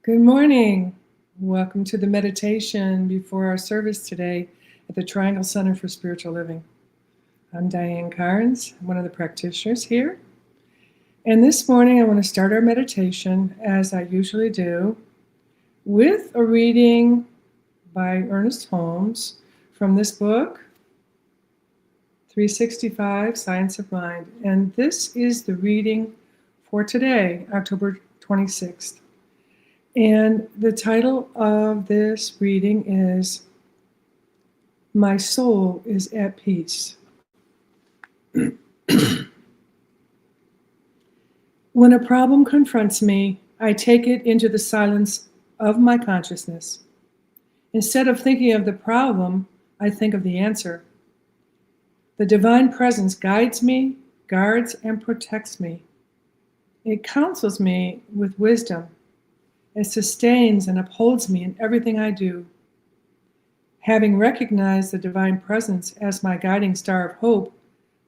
Good morning. Welcome to the meditation before our service today at the Triangle Center for Spiritual Living. I'm Diane Carnes, one of the practitioners here. And this morning I want to start our meditation, as I usually do, with a reading by Ernest Holmes from this book, 365 Science of Mind. And this is the reading for today, October 26th. And the title of this reading is My Soul is at Peace. When a problem confronts me, I take it into the silence of my consciousness. Instead of thinking of the problem, I think of the answer. The divine presence guides me, guards, and protects me. It counsels me with wisdom. It sustains and upholds me in everything I do. Having recognized the divine presence as my guiding star of hope,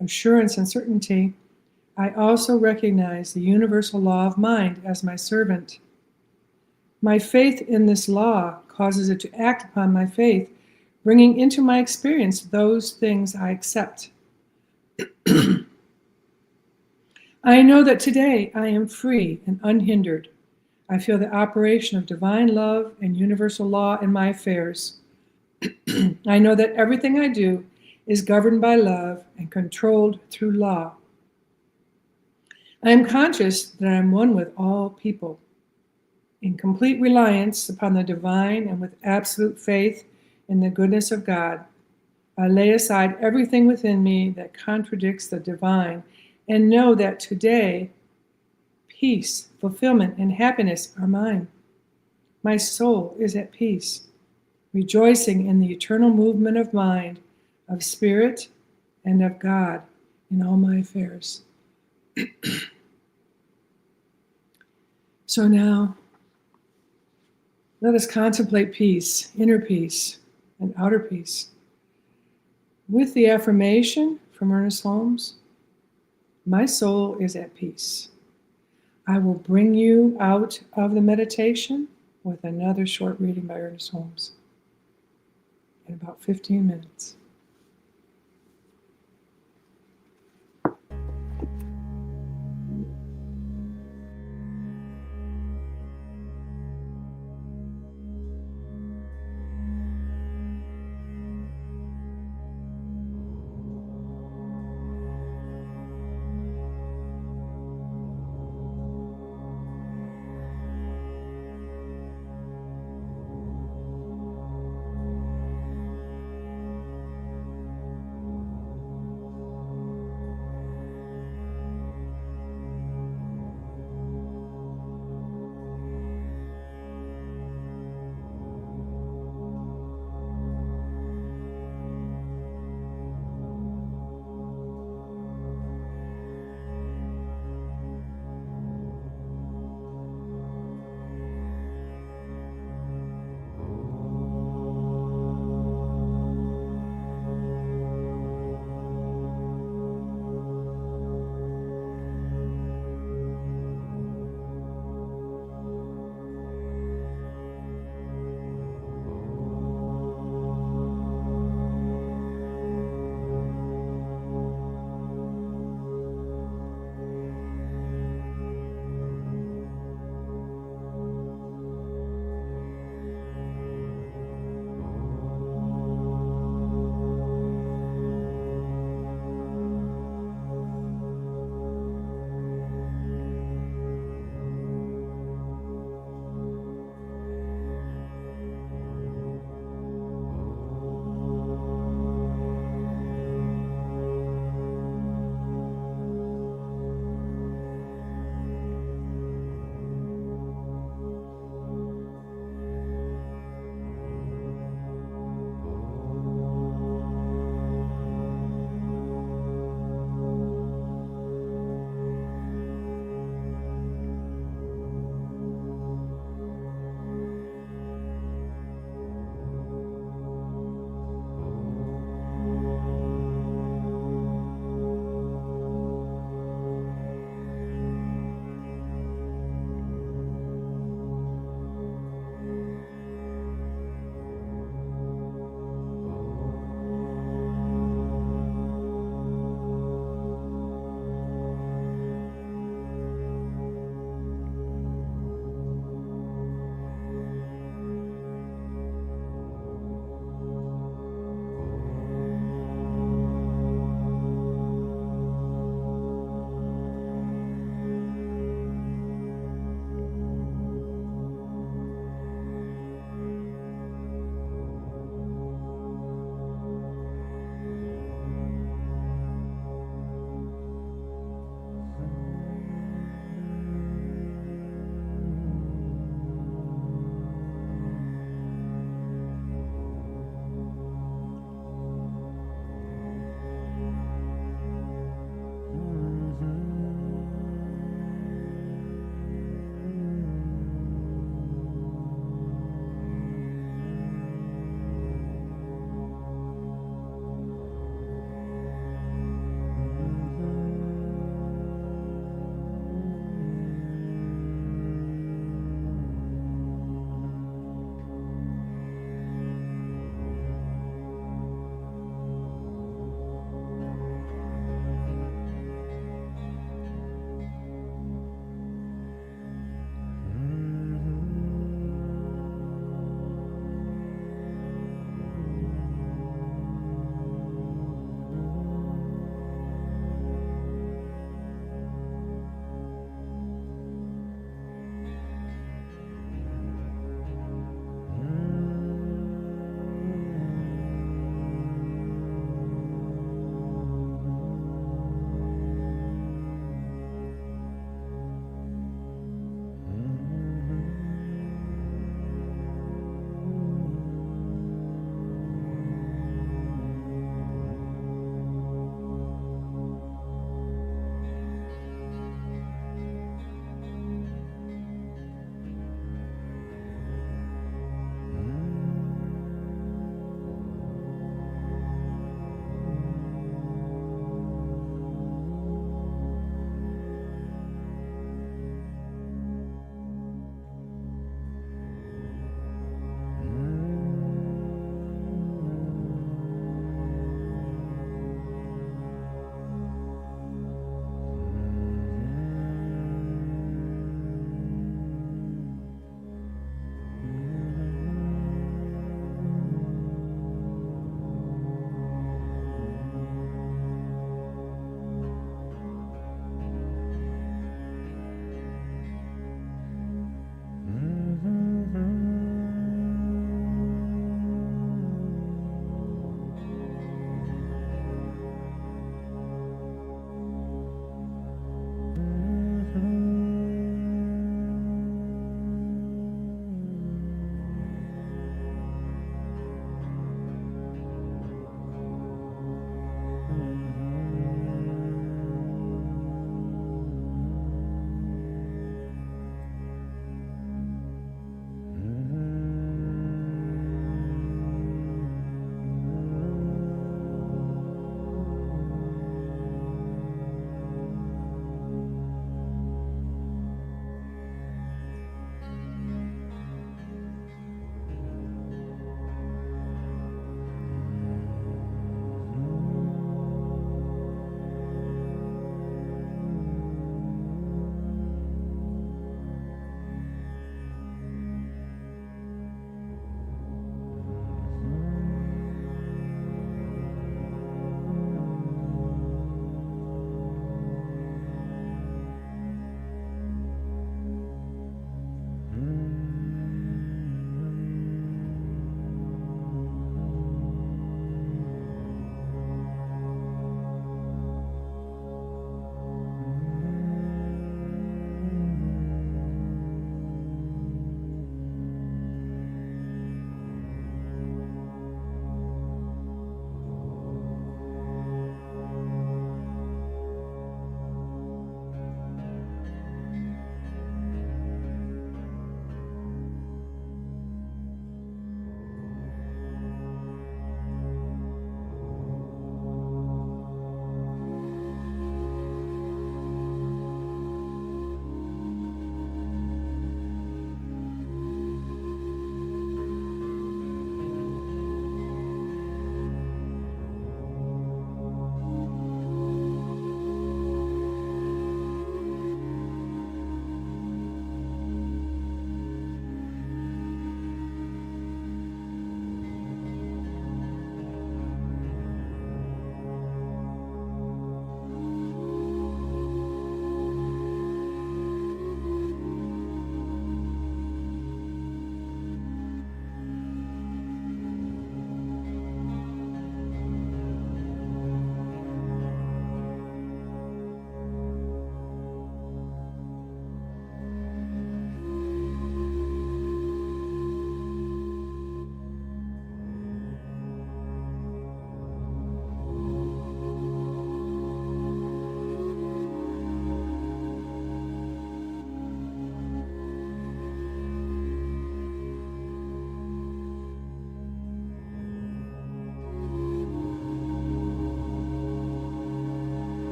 assurance, and certainty, I also recognize the universal law of mind as my servant. My faith in this law causes it to act upon my faith, bringing into my experience those things I accept. I know that today I am free and unhindered. I feel the operation of divine love and universal law in my affairs. I know that everything I do is governed by love and controlled through law. I am conscious that I am one with all people. In complete reliance upon the divine and with absolute faith in the goodness of God, I lay aside everything within me that contradicts the divine and know that today, peace, fulfillment, and happiness are mine. My soul is at peace, rejoicing in the eternal movement of mind, of spirit, and of God in all my affairs. So now, let us contemplate peace, inner peace, and outer peace. With the affirmation from Ernest Holmes, my soul is at peace. I will bring you out of the meditation with another short reading by Ernest Holmes in about 15 minutes.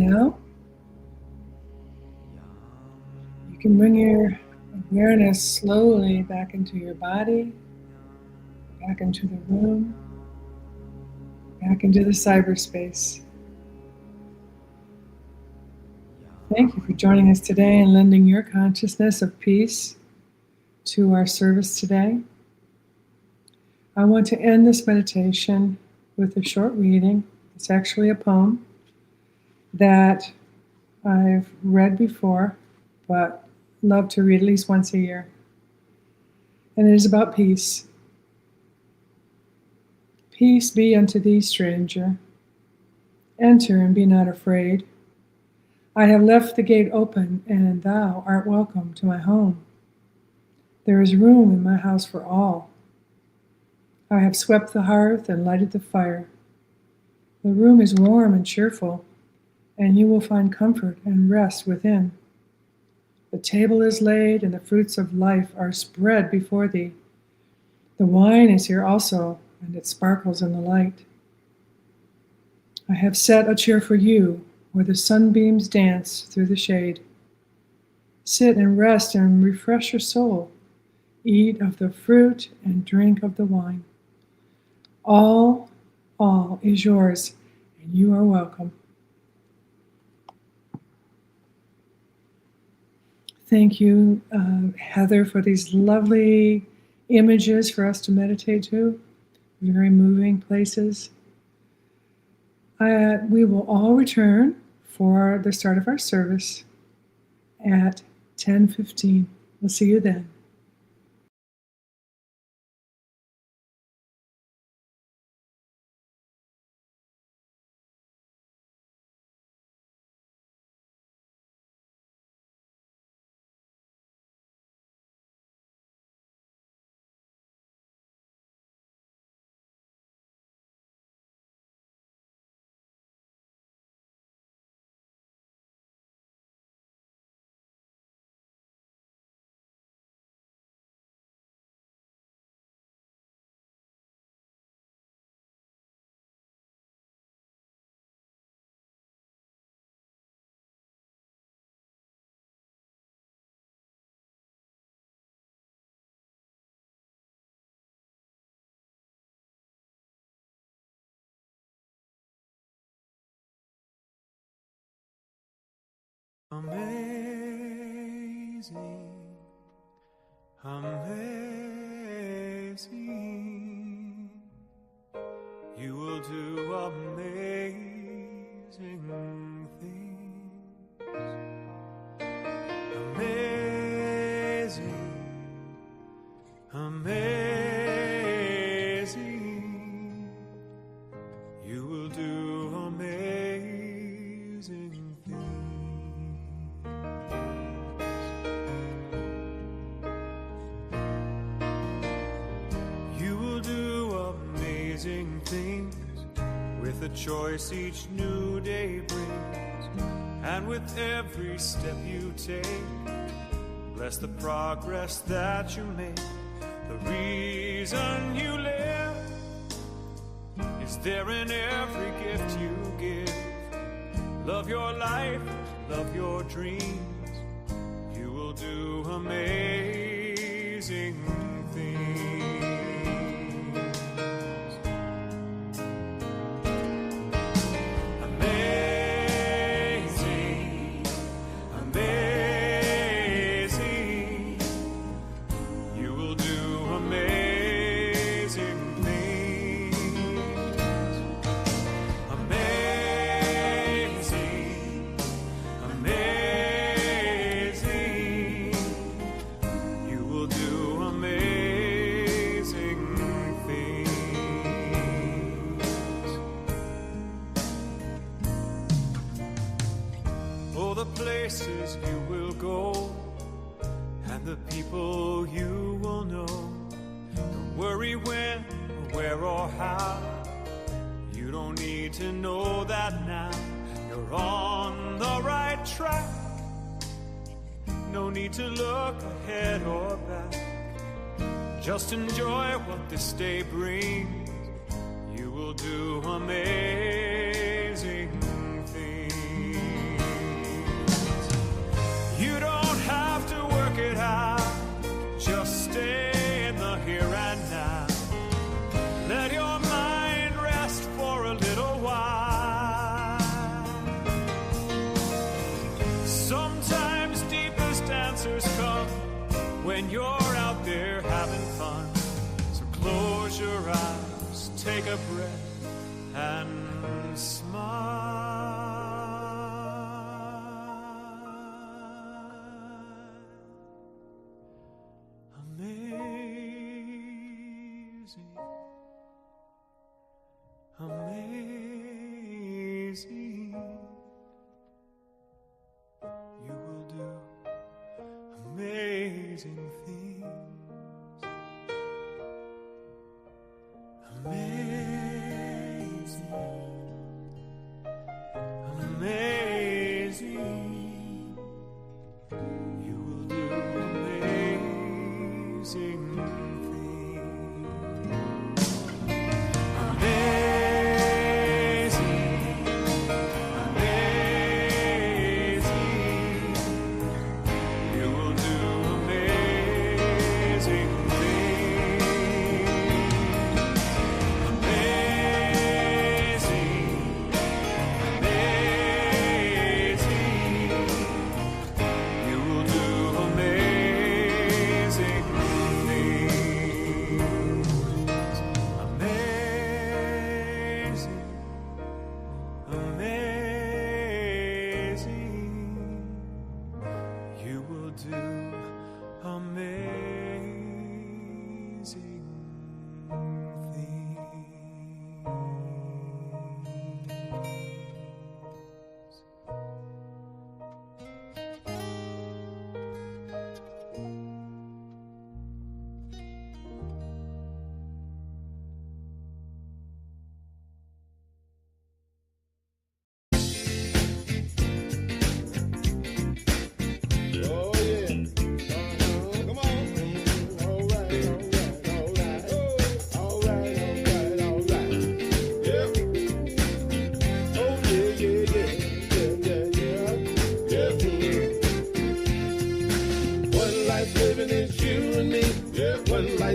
now, you can bring your awareness slowly back into your body, back into the room, back into the cyberspace. Thank you for joining us today and lending your consciousness of peace to our service today. I want to end this meditation with a short reading. It's actually a poem that I've read before, but love to read at least once a year. And it is about peace. Peace be unto thee, stranger. Enter and be not afraid. I have left the gate open, and thou art welcome to my home. There is room in my house for all. I have swept the hearth and lighted the fire. The room is warm and cheerful, and you will find comfort and rest within. The table is laid, and the fruits of life are spread before thee. The wine is here also, and it sparkles in the light. I have set a chair for you, where the sunbeams dance through the shade. Sit and rest and refresh your soul. Eat of the fruit and drink of the wine. All is yours, and you are welcome. Thank you, Heather, for these lovely images for us to meditate to. Very moving places. We will all return for the start of our service at 10:15. We'll see you then. Amazing, amazing, you will do amazing things. Amazing, amazing, you will do amazing things. Things with the choice each new day brings, and with every step you take, bless the progress that you make. The reason you live is there in every gift you give. Love your life, love your dreams, you will do amazing things. Places you will go, and the people you will know. Don't worry when, or where, or how. You don't need to know that now. You're on the right track. No need to look ahead or back. Just enjoy what this day brings. You will do amazing things. stay in the here and now. Let your mind rest for a little while. Sometimes deepest answers come when you're out there having fun. So close your eyes, take a breath, and smile. Amazing, amazing, you will do amazing things. Amazing, amazing, you will do amazing things.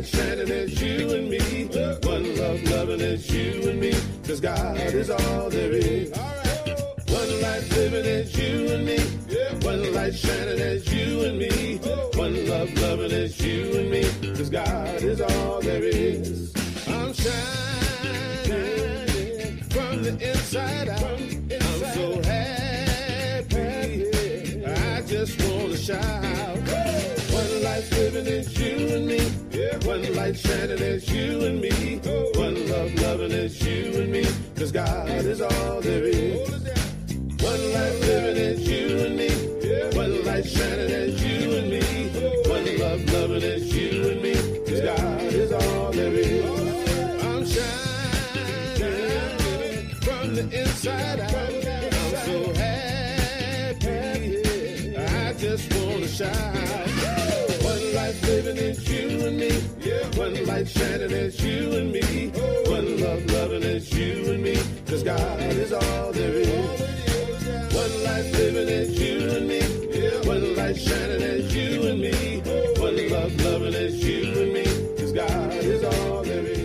Shining as you and me. One love, loving as you and me. 'Cause God is all there is. One life living as you and me. One light shining as you and me. One love, loving as you and me. 'Cause God is all there is. I'm shining from the inside out. I'm so happy. I just wanna shout. One life living as you and me. One light shining as you and me. One love loving as you and me. 'Cause God is all there is. One life living as you and me. One light shining as you and me. One love loving as you and me. 'Cause God is all there is. I'm shining from the inside out. I'm so happy. I just wanna shout. One life living as you and me. One light shining as you and me. One love loving as you and me. 'Cause God is all there is. One life living as you and me. One light shining as you and me. One love loving as you and me. 'Cause God is all there is.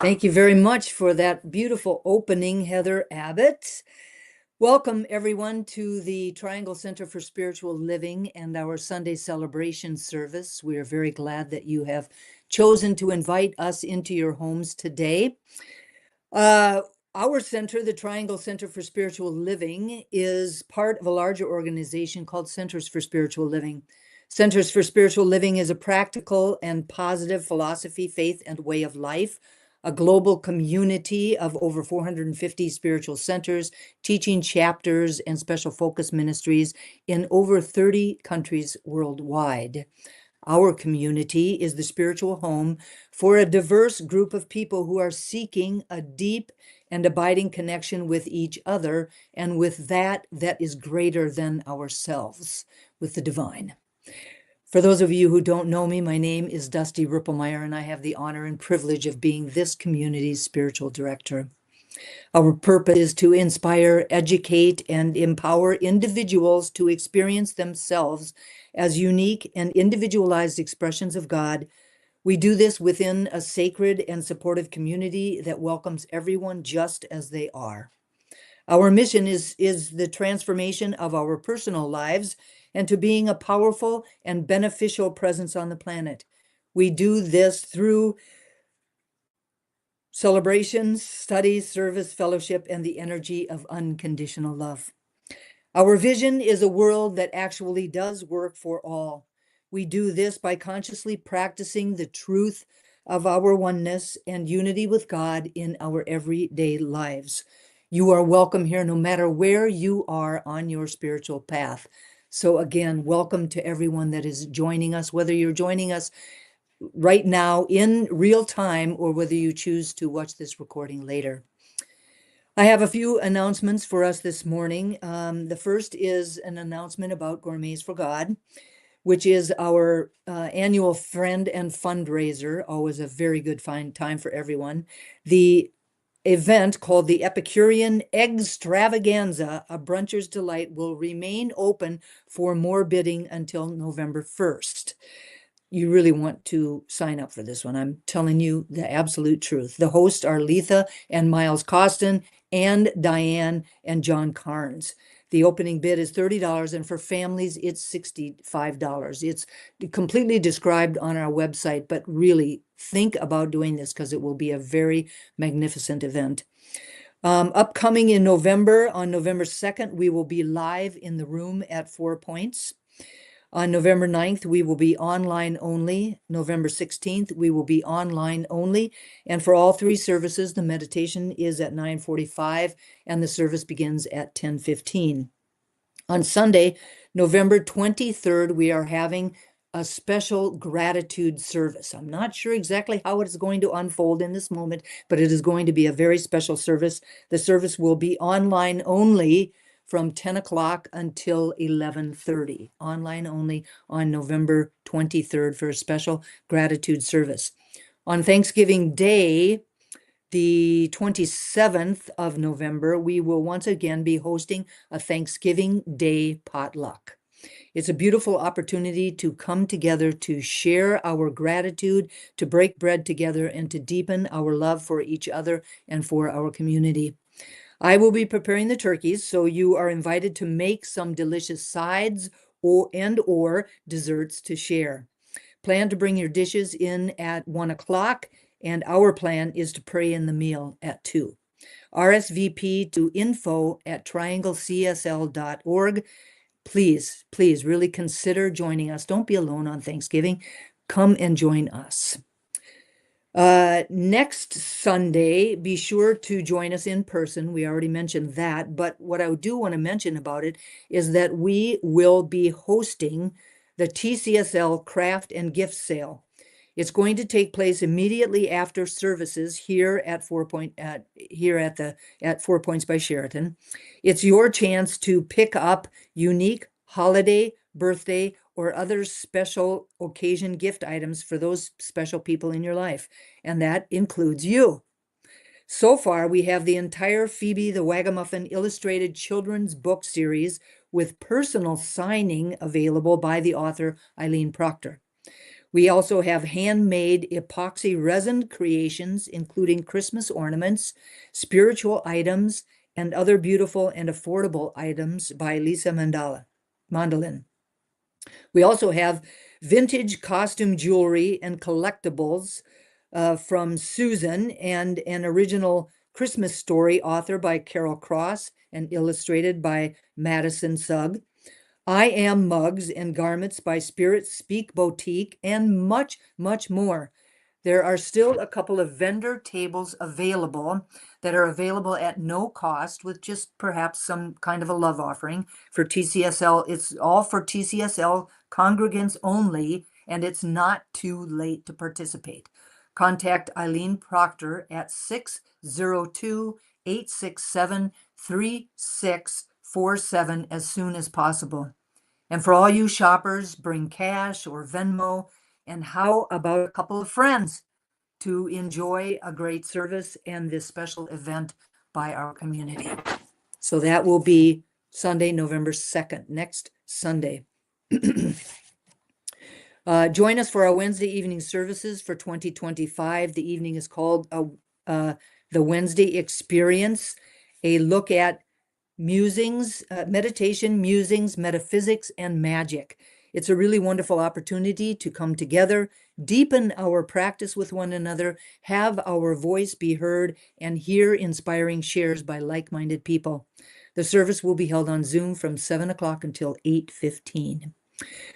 Thank you very much for that beautiful opening, Heather Abbott. Welcome, everyone, to the Triangle Center for Spiritual Living and our Sunday celebration service. We are very glad that you have chosen to invite us into your homes today. Our center, the Triangle Center for Spiritual Living, is part of a larger organization called Centers for Spiritual Living. Centers for Spiritual Living is a practical and positive philosophy, faith, and way of life, a global community of over 450 spiritual centers, teaching chapters, and special focus ministries in over 30 countries worldwide. Our community is the spiritual home for a diverse group of people who are seeking a deep and abiding connection with each other and with that is greater than ourselves, with the divine. For those of you who don't know me, my name is Dusty Rippelmeyer, and I have the honor and privilege of being this community's spiritual director. Our purpose is to inspire, educate, and empower individuals to experience themselves as unique and individualized expressions of God. We do this within a sacred and supportive community that welcomes everyone just as they are. Our mission is the transformation of our personal lives and to being a powerful and beneficial presence on the planet. We do this through celebrations, studies, service, fellowship, and the energy of unconditional love. Our vision is a world that actually does work for all. We do this by consciously practicing the truth of our oneness and unity with God in our everyday lives. You are welcome here no matter where you are on your spiritual path. So again, welcome to everyone that is joining us, whether you're joining us right now in real time or whether you choose to watch this recording later. I have a few announcements for us this morning. The first is an announcement about Gourmets for God, which is our annual friend and fundraiser, always a very good fine time for everyone. The event called the Epicurean Extravaganza, a bruncher's delight, will remain open for more bidding until November 1st. You really want to sign up for this one. I'm telling you the absolute truth. The hosts are Letha and Miles Costin and Diane and John Carnes. The opening bid is $30, and for families, it's $65. It's completely described on our website, but really think about doing this because it will be a very magnificent event. Upcoming in November, on November 2nd, we will be live in the room at 4 Points. On November 9th, we will be online only. November 16th, we will be online only. And for all three services, the meditation is at 9:45 and the service begins at 10:15. On Sunday, November 23rd, we are having a special gratitude service. I'm not sure exactly how it is going to unfold in this moment, but it is going to be a very special service. The service will be online only from 10 o'clock until 11:30, online only on November 23rd for a special gratitude service. On Thanksgiving Day, the 27th of November, we will once again be hosting a Thanksgiving Day potluck. It's a beautiful opportunity to come together to share our gratitude, to break bread together, and to deepen our love for each other and for our community. I will be preparing the turkeys, so you are invited to make some delicious sides or desserts to share. Plan to bring your dishes in at 1 o'clock, and our plan is to pray in the meal at 2. RSVP to info@trianglecsl.org. Please really consider joining us. Don't be alone on Thanksgiving. Come and join us. Next Sunday, be sure to join us in person. We already mentioned that, but what I do want to mention about it is that we will be hosting the TCSL Craft and Gift Sale. It's going to take place immediately after services here at 4 Points by Sheraton. It's your chance to pick up unique holiday, birthday, or other special occasion gift items for those special people in your life, and that includes you. So far, we have the entire Phoebe the Wagamuffin illustrated children's book series with personal signing available by the author Eileen Proctor. We also have handmade epoxy resin creations, including Christmas ornaments, spiritual items, and other beautiful and affordable items by Lisa Mandolin. We also have vintage costume jewelry and collectibles from Susan, and an original Christmas story author by Carol Cross and illustrated by Madison Sugg. I Am mugs and garments by Spirit Speak Boutique, and much, much more. There are still a couple of vendor tables available that are available at no cost, with just perhaps some kind of a love offering for TCSL. It's all for TCSL congregants only, and it's not too late to participate. Contact Eileen Proctor at 602-867-3647 as soon as possible. And for all you shoppers, bring cash or Venmo, and how about a couple of friends to enjoy a great service and this special event by our community. So that will be Sunday, November 2nd, next Sunday. Join us for our Wednesday evening services for 2025. The evening is called the Wednesday Experience, a look at musings, meditation, musings, metaphysics, and magic. It's a really wonderful opportunity to come together, deepen our practice with one another, have our voice be heard, and hear inspiring shares by like-minded people. The service will be held on Zoom from 7 o'clock until 8:15.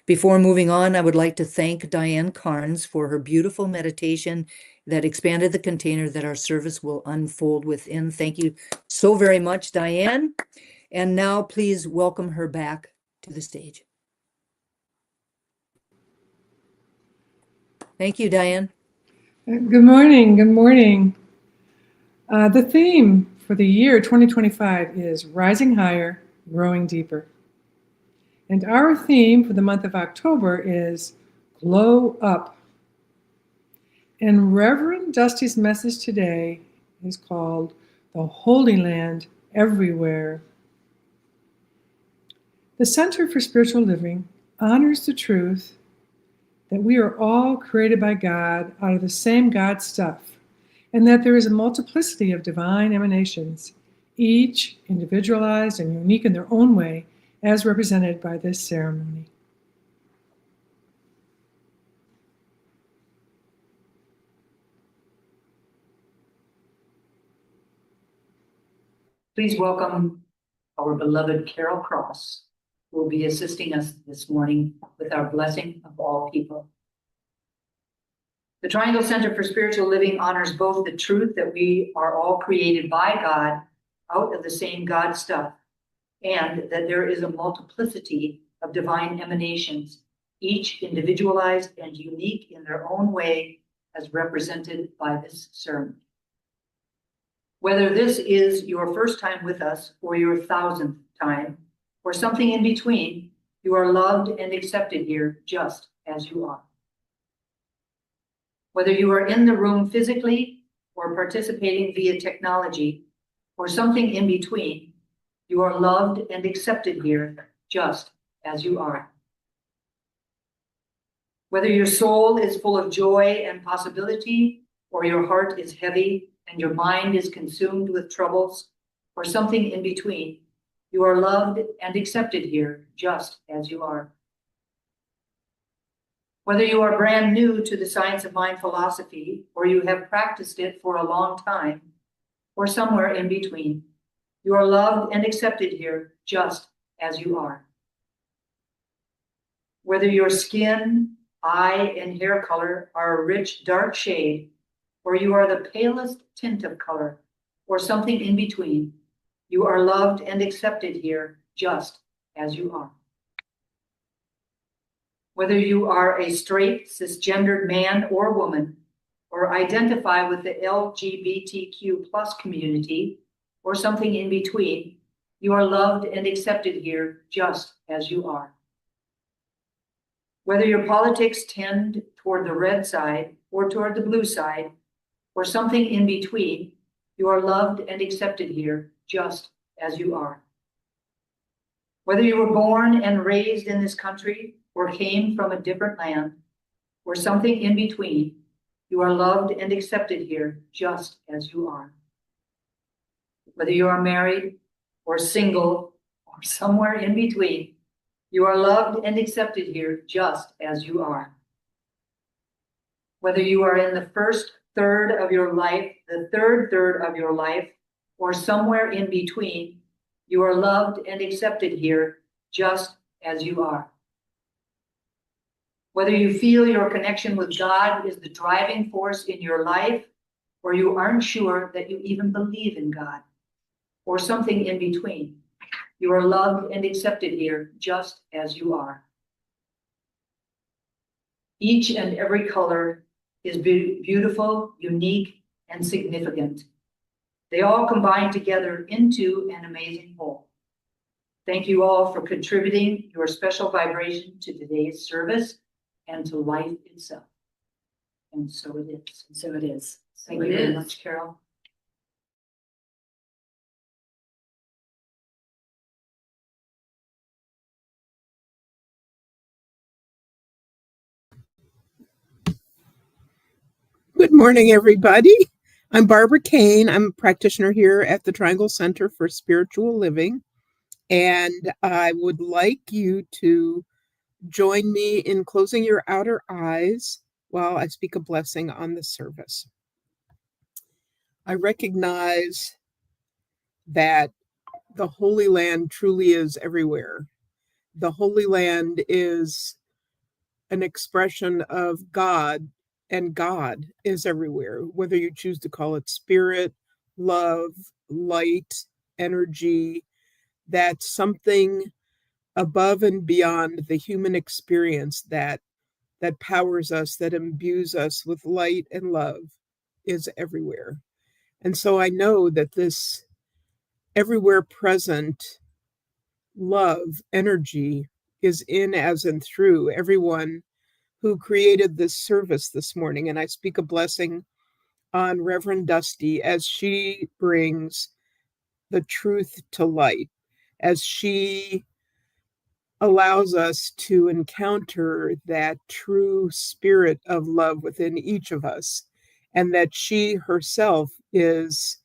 Before moving on, I would like to thank Diane Carnes for her beautiful meditation that expanded the container that our service will unfold within. Thank you so very much, Diane. And now please welcome her back to the stage. Thank you, Diane. Good morning. Good morning. The theme for the year 2025 is Rising Higher, Growing Deeper. And our theme for the month of October is Glow Up. And Reverend Dusty's message today is called The Holy Land Everywhere. The Center for Spiritual Living honors the truth that we are all created by God out of the same God stuff, and that there is a multiplicity of divine emanations, each individualized and unique in their own way, as represented by this ceremony. Please welcome our beloved Carol Cross, who will be assisting us this morning with our blessing of all people. The Triangle Center for Spiritual Living honors both the truth that we are all created by God out of the same God stuff, and that there is a multiplicity of divine emanations, each individualized and unique in their own way, as represented by this ceremony. Whether this is your first time with us or your 1,000th time, or something in between, you are loved and accepted here just as you are. Whether you are in the room physically or participating via technology, or something in between, you are loved and accepted here just as you are. Whether your soul is full of joy and possibility, or your heart is heavy and your mind is consumed with troubles, or something in between, you are loved and accepted here just as you are. Whether you are brand new to the science of mind philosophy, or you have practiced it for a long time, or somewhere in between, you are loved and accepted here just as you are. Whether your skin, eye, and hair color are a rich, dark shade, or you are the palest tint of color, or something in between, you are loved and accepted here just as you are. Whether you are a straight, cisgendered man or woman, or identify with the LGBTQ+ community, or something in between, you are loved and accepted here just as you are. Whether your politics tend toward the red side or toward the blue side, or something in between, you are loved and accepted here just as you are. Whether you were born and raised in this country or came from a different land, or something in between, you are loved and accepted here just as you are. Whether you are married or single or somewhere in between, you are loved and accepted here just as you are. Whether you are in the first third of your life, the third of your life, or somewhere in between, you are loved and accepted here just as you are. Whether you feel your connection with God is the driving force in your life, or you aren't sure that you even believe in God, or something in between, you are loved and accepted here just as you are. Each and every color is beautiful, unique, and significant. They all combine together into an amazing whole. Thank you all for contributing your special vibration to today's service and to life itself. And so it is. So it is. Thank you very much, Carol. Good morning, everybody. I'm Barbara Kane. I'm a practitioner here at the Triangle Center for Spiritual Living, and I would like you to join me in closing your outer eyes while I speak a blessing on the service. I recognize that the Holy Land truly is everywhere. The Holy Land is an expression of God, and God is everywhere, whether you choose to call it spirit, love, light, energy. That's something above and beyond the human experience that powers us, that imbues us with light and love, is everywhere. And so I know that this everywhere present love energy is in, as and through everyone who created this service this morning. And I speak a blessing on Reverend Dusty as she brings the truth to light, as she allows us to encounter that true spirit of love within each of us, and that she herself is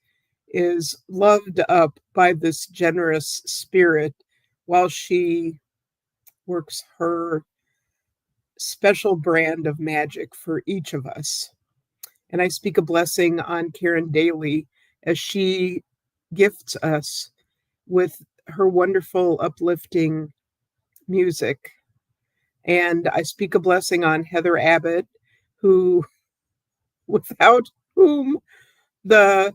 loved up by this generous spirit while she works her special brand of magic for each of us. And I speak a blessing on Karen Daly as she gifts us with her wonderful, uplifting music. And I speak a blessing on Heather Abbott, who, without whom the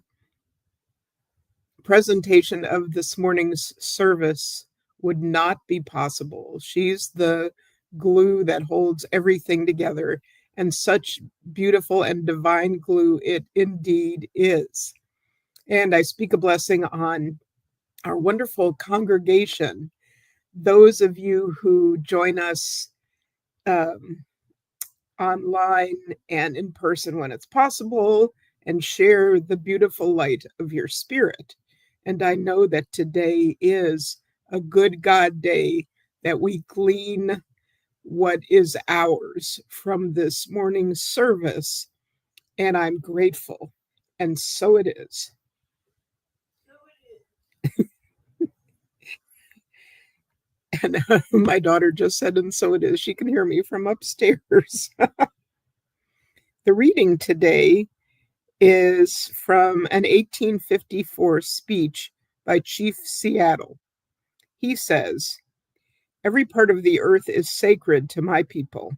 presentation of this morning's service would not be possible. She's the glue that holds everything together, and such beautiful and divine glue it indeed is. And I speak a blessing on our wonderful congregation, those of you who join us online and in person when it's possible, and share the beautiful light of your spirit. And I know that today is a good God day, that we glean what is ours from this morning's service, and I'm grateful. And so it is. And my daughter just said, and so it is. She can hear me from upstairs. The reading today is from an 1854 speech by Chief Seattle. He says, "Every part of the earth is sacred to my people.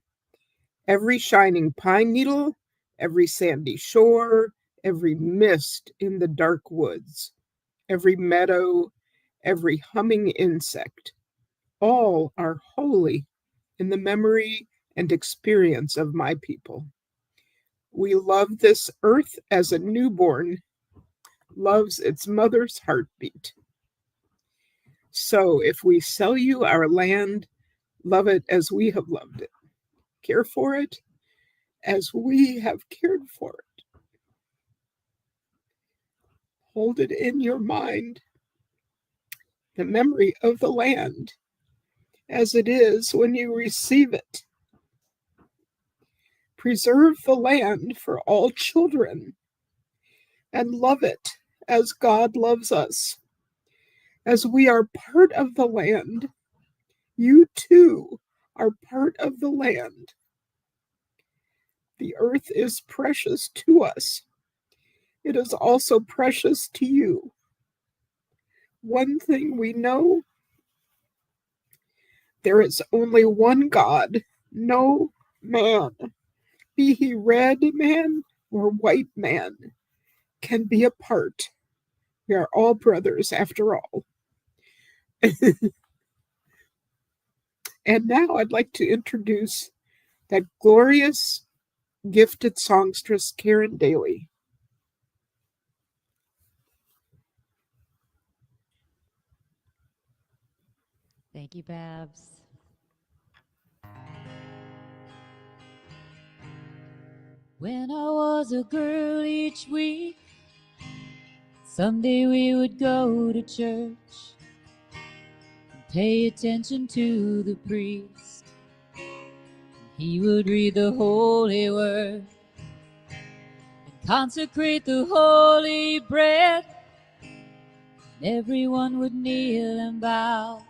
Every shining pine needle, every sandy shore, every mist in the dark woods, every meadow, every humming insect, all are holy in the memory and experience of my people. We love this earth as a newborn loves its mother's heartbeat. So if we sell you our land, love it as we have loved it. Care for it as we have cared for it. Hold it in your mind, the memory of the land, as it is when you receive it. Preserve the land for all children and love it as God loves us. As we are part of the land, you too are part of the land. The earth is precious to us. It is also precious to you. One thing we know, there is only one God, no man, be he red man or white man, can be apart. We are all brothers after all. And now I'd like to introduce that glorious, gifted songstress, Karen Daly. Thank you, Babs. When I was a girl each week, someday we would go to church and pay attention to the priest. He would read the holy word and consecrate the holy bread. And everyone would kneel and bow.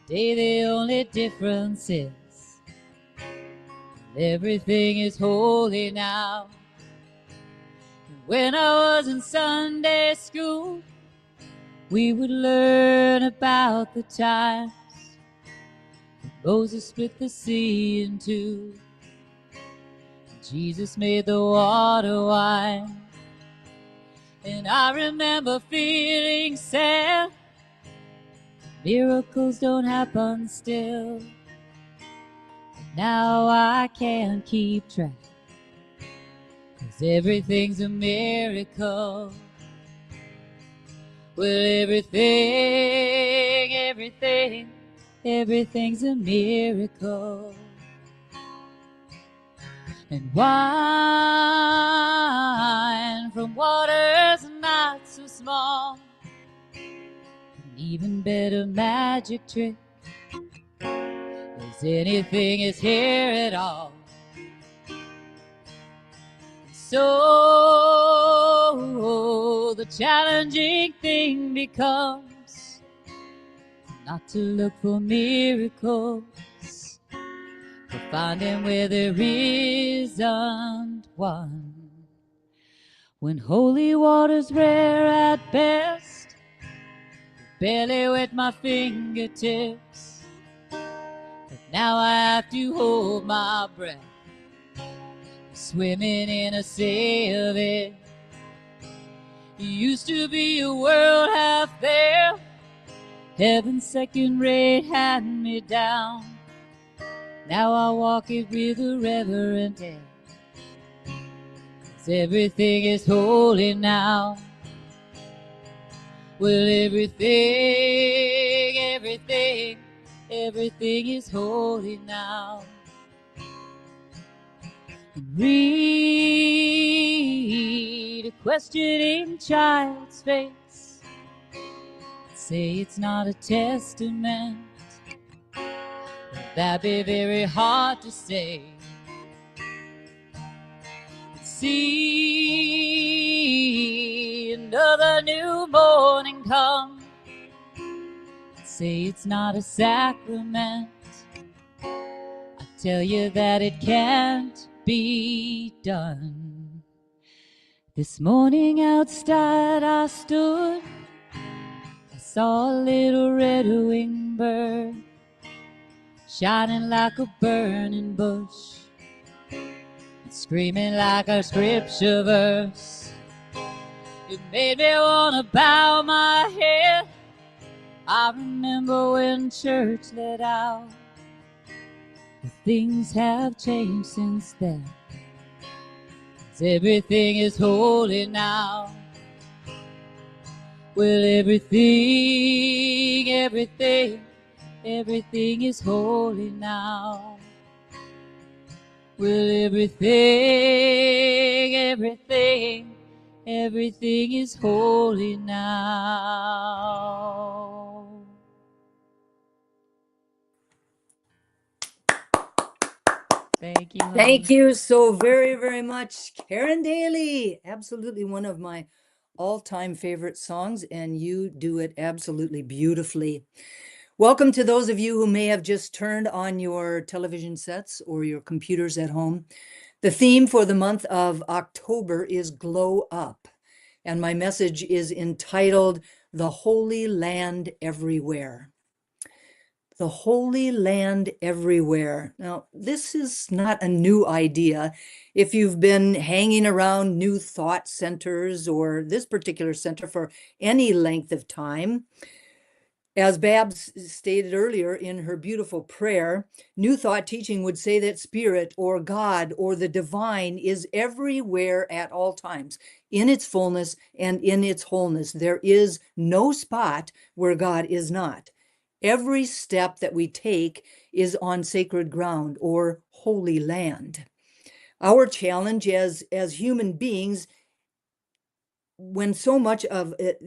Today the only difference is everything is holy now. And when I was in Sunday school, we would learn about the times Moses split the sea in two. Jesus made the water wine. And I remember feeling sad. Miracles don't happen still. Now I can't keep track, 'cause everything's a miracle. Well, everything's a miracle. And wine from waters not so small, an even better magic trick, 'cause anything is here at all. So the challenging thing becomes not to look for miracles, but finding where there isn't one. When holy water's rare at best, barely wet my fingertips, but now I have to hold my breath, swimming in a sea of it. Used to be a world half there, heaven's second rate hand me down. Now I walk it with a reverent air, 'cause everything is holy now. Well, everything is holy now. Read a questioning child's face, say it's not a testament. That'd be very hard to say. See another new morning come, say it's not a sacrament. I tell you that it can't be done. This morning outside I stood, I saw a little red-winged bird shining like a burning bush, screaming like a scripture verse. It made me wanna bow my head. I remember when church let out, but things have changed since then. 'Cause everything is holy now. Well, everything is holy now. Well, everything is holy now. Thank you, honey. Thank you so very, very much, Karen Daly. Absolutely one of my all-time favorite songs, and you do it absolutely beautifully. Welcome to those of you who may have just turned on your television sets or your computers at home. The theme for the month of October is Glow Up, and my message is entitled The Holy Land Everywhere. The Holy Land Everywhere. Now, this is not a new idea. If you've been hanging around New Thought centers or this particular center for any length of time, as Babs stated earlier in her beautiful prayer, New Thought teaching would say that spirit or God or the divine is everywhere at all times, in its fullness and in its wholeness. There is no spot where God is not. Every step that we take is on sacred ground or holy land. Our challenge as human beings, when so much of it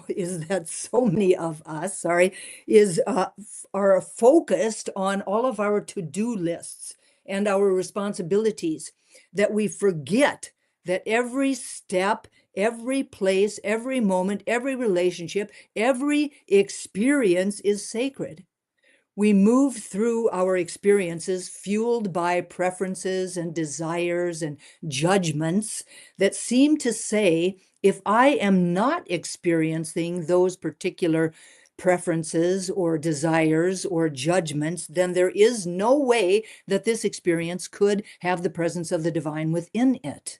is that so many of us, are focused on all of our to-do lists and our responsibilities, that we forget that every step, every place, every moment, every relationship, every experience is sacred. We move through our experiences fueled by preferences and desires and judgments that seem to say, if I am not experiencing those particular preferences or desires or judgments, then there is no way that this experience could have the presence of the divine within it.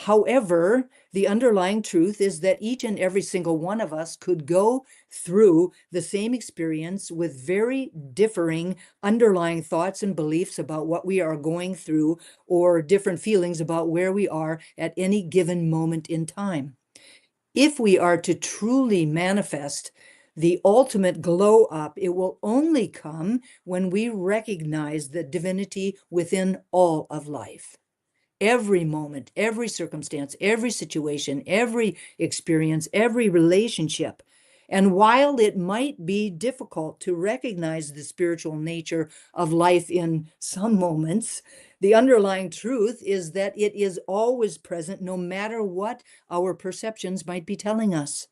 However, the underlying truth is that each and every single one of us could go through the same experience with very differing underlying thoughts and beliefs about what we are going through, or different feelings about where we are at any given moment in time. If we are to truly manifest the ultimate glow up, it will only come when we recognize the divinity within all of life. Every moment, every circumstance, every situation, every experience, every relationship. And while it might be difficult to recognize the spiritual nature of life in some moments, the underlying truth is that it is always present, no matter what our perceptions might be telling us.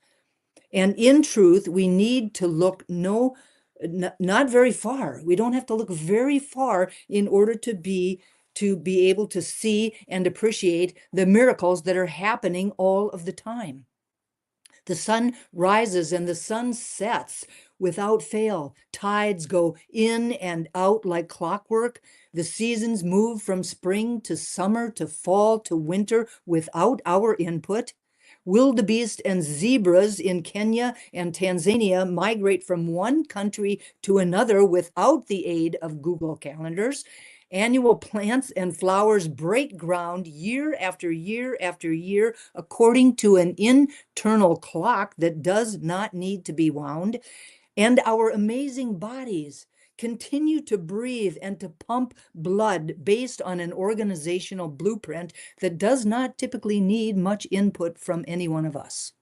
And in truth, we need to look not very far. We don't have to look very far in order to be able to see and appreciate the miracles that are happening all of the time. The sun rises and the sun sets without fail. Tides go in and out like clockwork. The seasons move from spring to summer to fall to winter without our input. Wildebeest and zebras in Kenya and Tanzania migrate from one country to another without the aid of Google calendars. Annual plants and flowers break ground year after year after year according to an internal clock that does not need to be wound. And our amazing bodies continue to breathe and to pump blood based on an organizational blueprint that does not typically need much input from any one of us.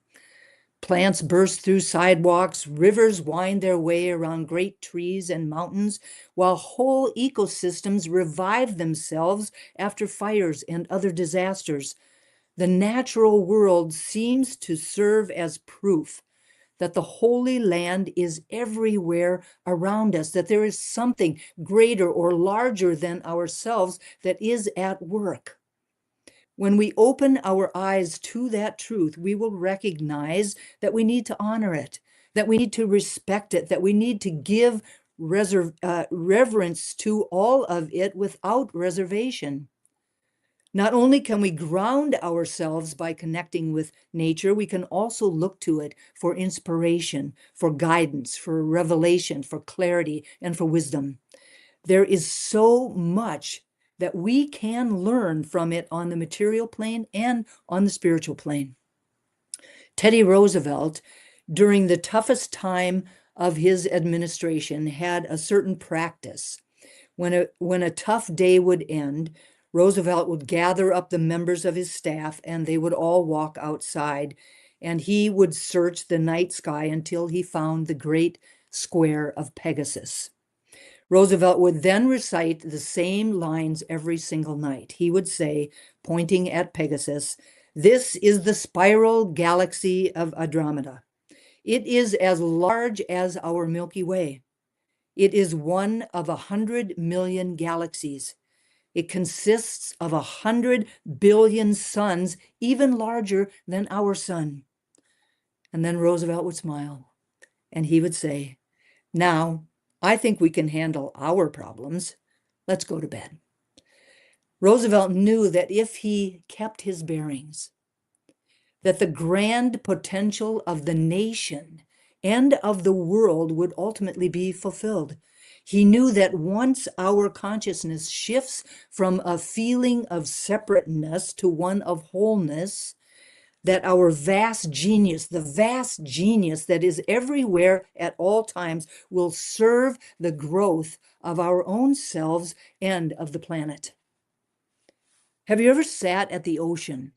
Plants burst through sidewalks, rivers wind their way around great trees and mountains, while whole ecosystems revive themselves after fires and other disasters. The natural world seems to serve as proof that the Holy Land is everywhere around us, that there is something greater or larger than ourselves that is at work. When we open our eyes to that truth, we will recognize that we need to honor it, that we need to respect it, that we need to give reverence to all of it without reservation. Not only can we ground ourselves by connecting with nature, we can also look to it for inspiration, for guidance, for revelation, for clarity, and for wisdom. There is so much that we can learn from it on the material plane and on the spiritual plane. Teddy Roosevelt, during the toughest time of his administration, had a certain practice. When a tough day would end, Roosevelt would gather up the members of his staff and they would all walk outside, and he would search the night sky until he found the great square of Pegasus. Roosevelt would then recite the same lines every single night. He would say, pointing at Pegasus, "This is the spiral galaxy of Andromeda. It is as large as our Milky Way. It is one of 100 million galaxies. It consists of 100 billion suns, even larger than our sun." And then Roosevelt would smile and he would say, "Now, I think we can handle our problems. Let's go to bed." Roosevelt knew that if he kept his bearings, that the grand potential of the nation and of the world would ultimately be fulfilled. He knew that once our consciousness shifts from a feeling of separateness to one of wholeness, that our vast genius, the vast genius that is everywhere at all times, will serve the growth of our own selves and of the planet. Have you ever sat at the ocean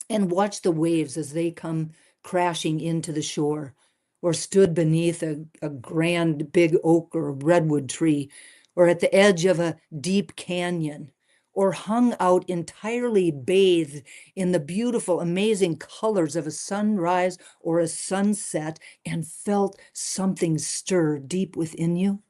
and watched the waves as they come crashing into the shore, or stood beneath a grand big oak or redwood tree, or at the edge of a deep canyon, or hung out entirely bathed in the beautiful, amazing colors of a sunrise or a sunset and felt something stir deep within you?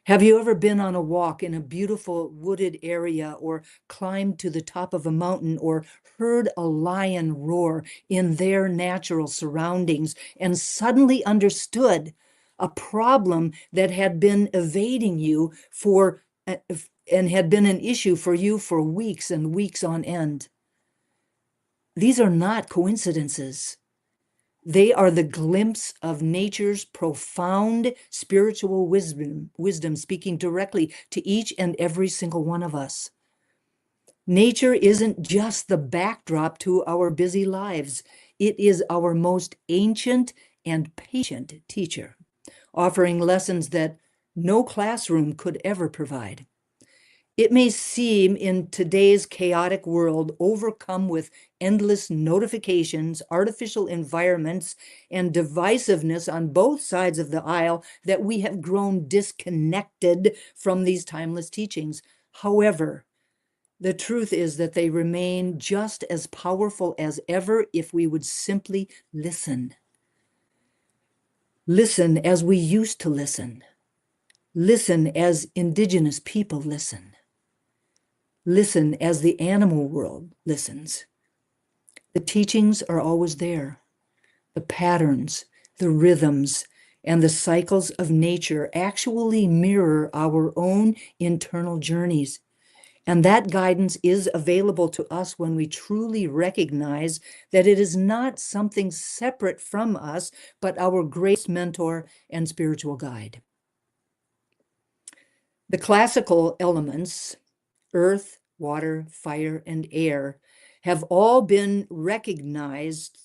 Have you ever been on a walk in a beautiful wooded area, or climbed to the top of a mountain, or heard a lion roar in their natural surroundings and suddenly understood a problem that had been evading you and had been an issue for you for weeks and weeks on end? These are not coincidences. They are the glimpse of nature's profound spiritual wisdom speaking directly to each and every single one of us. Nature isn't just the backdrop to our busy lives. It is our most ancient and patient teacher, offering lessons that no classroom could ever provide. It may seem in today's chaotic world, overcome with endless notifications, artificial environments, and divisiveness on both sides of the aisle, that we have grown disconnected from these timeless teachings. However, the truth is that they remain just as powerful as ever if we would simply listen. Listen as we used to listen. Listen as indigenous people listen. Listen as the animal world listens. The teachings are always there. The patterns, the rhythms, and the cycles of nature actually mirror our own internal journeys. And that guidance is available to us when we truly recognize that it is not something separate from us, but our greatest mentor and spiritual guide. The classical elements, earth, water, fire, and air, have all been recognized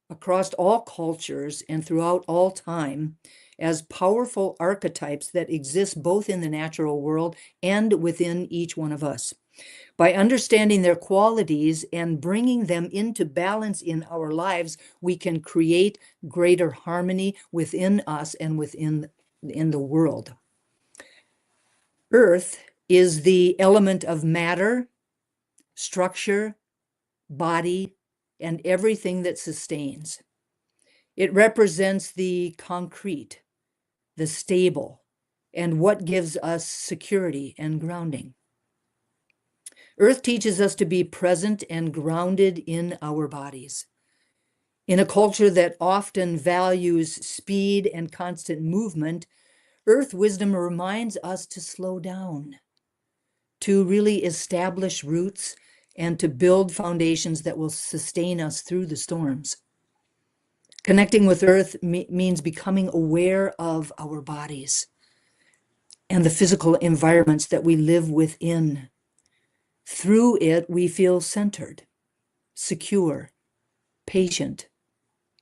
across all cultures and throughout all time as powerful archetypes that exist both in the natural world and within each one of us. By understanding their qualities and bringing them into balance in our lives, we can create greater harmony within us and within the world. Earth is the element of matter, structure, body, and everything that sustains. It represents the concrete, the stable, and what gives us security and grounding. Earth teaches us to be present and grounded in our bodies. In a culture that often values speed and constant movement, Earth wisdom reminds us to slow down, to really establish roots, and to build foundations that will sustain us through the storms. Connecting with Earth means becoming aware of our bodies and the physical environments that we live within. Through it, we feel centered, secure, patient,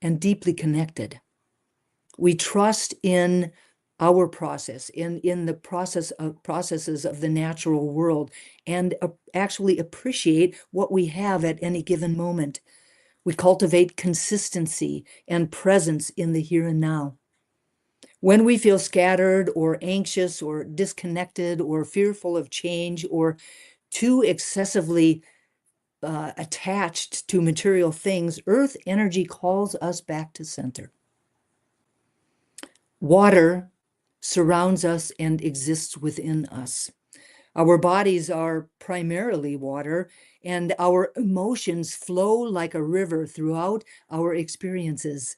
and deeply connected. We trust in our process, in the processes of the natural world, and actually appreciate what we have at any given moment. We cultivate consistency and presence in the here and now. When we feel scattered or anxious or disconnected or fearful of change or too excessively attached to material things, earth energy calls us back to center. Water surrounds us and exists within us. Our bodies are primarily water, and our emotions flow like a river throughout our experiences.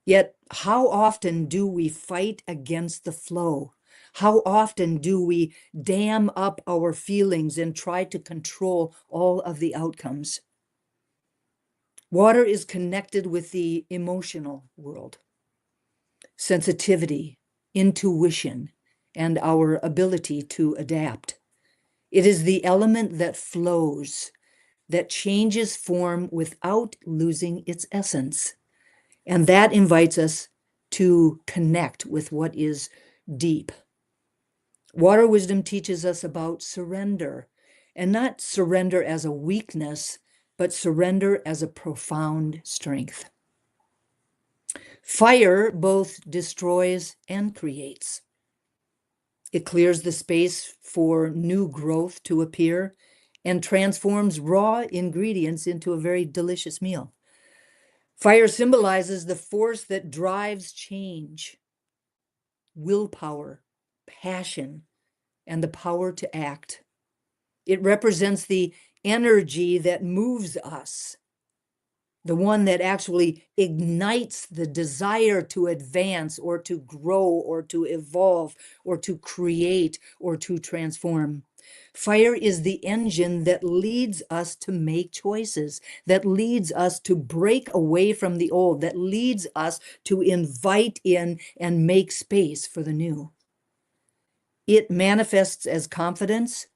Yet, how often do we fight against the flow? How often do we dam up our feelings and try to control all of the outcomes? Water is connected with the emotional world, sensitivity, intuition, and our ability to adapt. It is the element that flows, that changes form without losing its essence. And that invites us to connect with what is deep. Water wisdom teaches us about surrender, and not surrender as a weakness, but surrender as a profound strength. Fire both destroys and creates. It clears the space for new growth to appear and transforms raw ingredients into a very delicious meal. Fire symbolizes the force that drives change, willpower, passion, and the power to act. It represents the energy that moves us, the one that actually ignites the desire to advance or to grow or to evolve or to create or to transform. Fire is the engine that leads us to make choices, that leads us to break away from the old, that leads us to invite in and make space for the new. It manifests as confidence,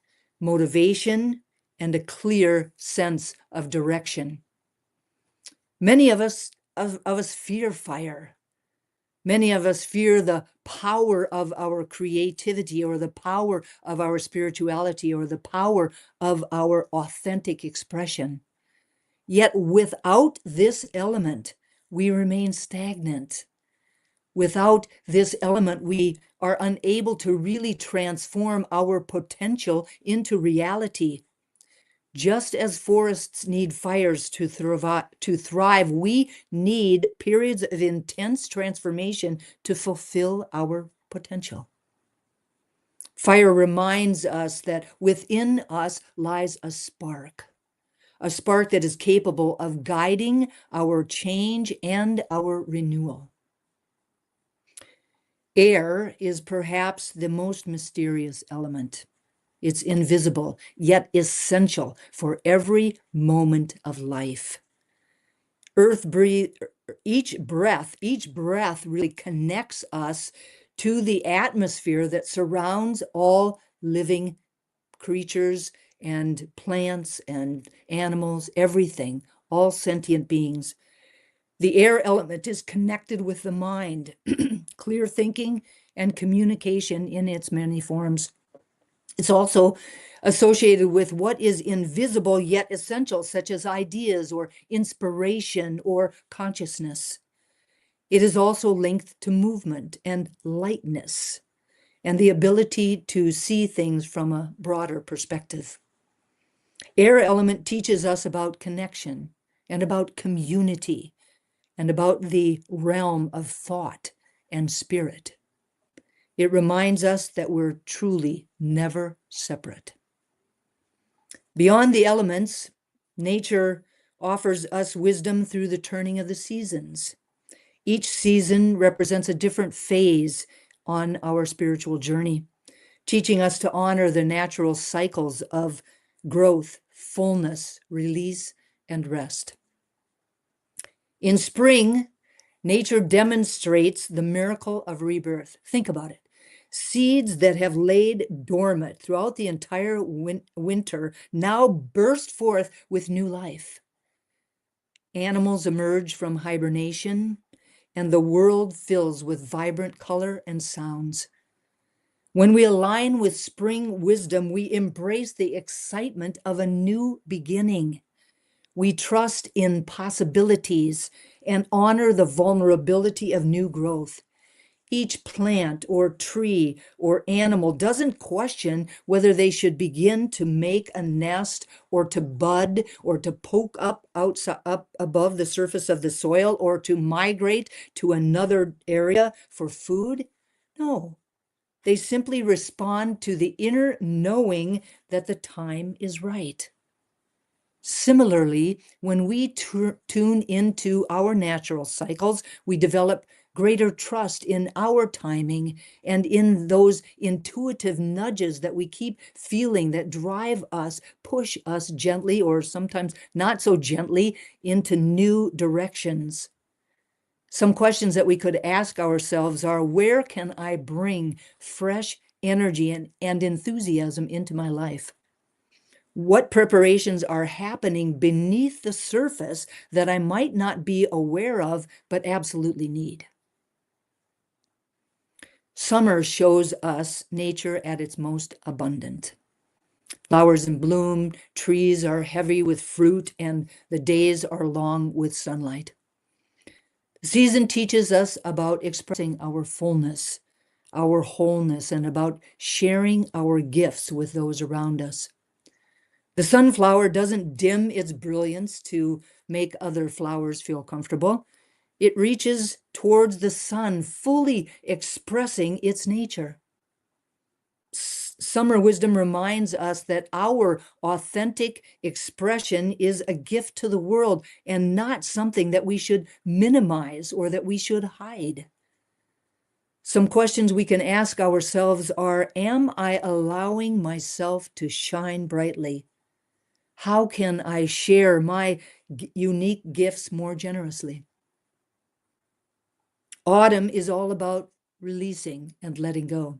motivation, and a clear sense of direction. Many of us fear fire. Many of us fear the power of our creativity or the power of our spirituality or the power of our authentic expression. Yet without this element, we remain stagnant. Without this element, we are unable to really transform our potential into reality. Just as forests need fires to thrive, we need periods of intense transformation to fulfill our potential. Fire reminds us that within us lies a spark that is capable of guiding our change and our renewal. Air is perhaps the most mysterious element. It's invisible, yet essential for every moment of life. Each breath really connects us to the atmosphere that surrounds all living creatures and plants and animals, everything, all sentient beings. The air element is connected with the mind, clear thinking and communication in its many forms. It's also associated with what is invisible yet essential, such as ideas or inspiration or consciousness. It is also linked to movement and lightness and the ability to see things from a broader perspective. Air element teaches us about connection and about community and about the realm of thought and spirit. It reminds us that we're truly never separate. Beyond the elements, nature offers us wisdom through the turning of the seasons. Each season represents a different phase on our spiritual journey, teaching us to honor the natural cycles of growth, fullness, release, and rest. In spring, nature demonstrates the miracle of rebirth. Think about it. Seeds that have laid dormant throughout the entire winter now burst forth with new life. Animals emerge from hibernation, and the world fills with vibrant color and sounds. When we align with spring wisdom, we embrace the excitement of a new beginning. We trust in possibilities and honor the vulnerability of new growth. Each plant or tree or animal doesn't question whether they should begin to make a nest or to bud or to poke up outside, up above the surface of the soil or to migrate to another area for food. No, they simply respond to the inner knowing that the time is right. Similarly, when we tune into our natural cycles, we develop greater trust in our timing and in those intuitive nudges that we keep feeling that drive us, push us gently or sometimes not so gently into new directions. Some questions that we could ask ourselves are, where can I bring fresh energy and enthusiasm into my life? What preparations are happening beneath the surface that I might not be aware of, but absolutely need? Summer shows us nature at its most abundant. Flowers in bloom, trees are heavy with fruit, and the days are long with sunlight. The season teaches us about expressing our fullness, our wholeness, and about sharing our gifts with those around us. The sunflower doesn't dim its brilliance to make other flowers feel comfortable. It reaches towards the sun, fully expressing its nature. Summer wisdom reminds us that our authentic expression is a gift to the world and not something that we should minimize or that we should hide. Some questions we can ask ourselves are, am I allowing myself to shine brightly? How can I share my unique gifts more generously? Autumn is all about releasing and letting go.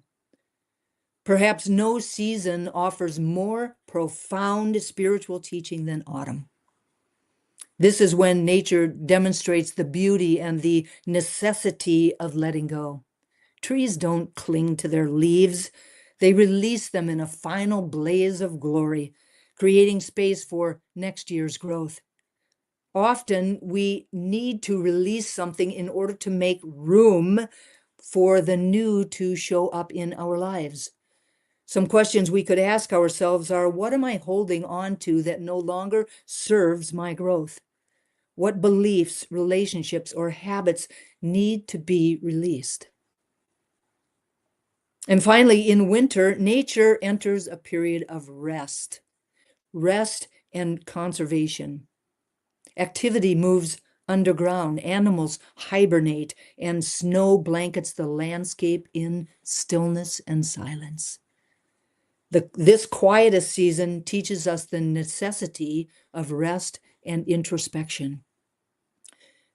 Perhaps no season offers more profound spiritual teaching than autumn. This is when nature demonstrates the beauty and the necessity of letting go. Trees don't cling to their leaves. They release them in a final blaze of glory, creating space for next year's growth. Often we need to release something in order to make room for the new to show up in our lives. Some questions we could ask ourselves are, what am I holding on to that no longer serves my growth? What beliefs, relationships, or habits need to be released? And finally, in winter, nature enters a period of rest and conservation. Activity moves underground, animals hibernate, and snow blankets the landscape in stillness and silence. This quietest season teaches us the necessity of rest and introspection.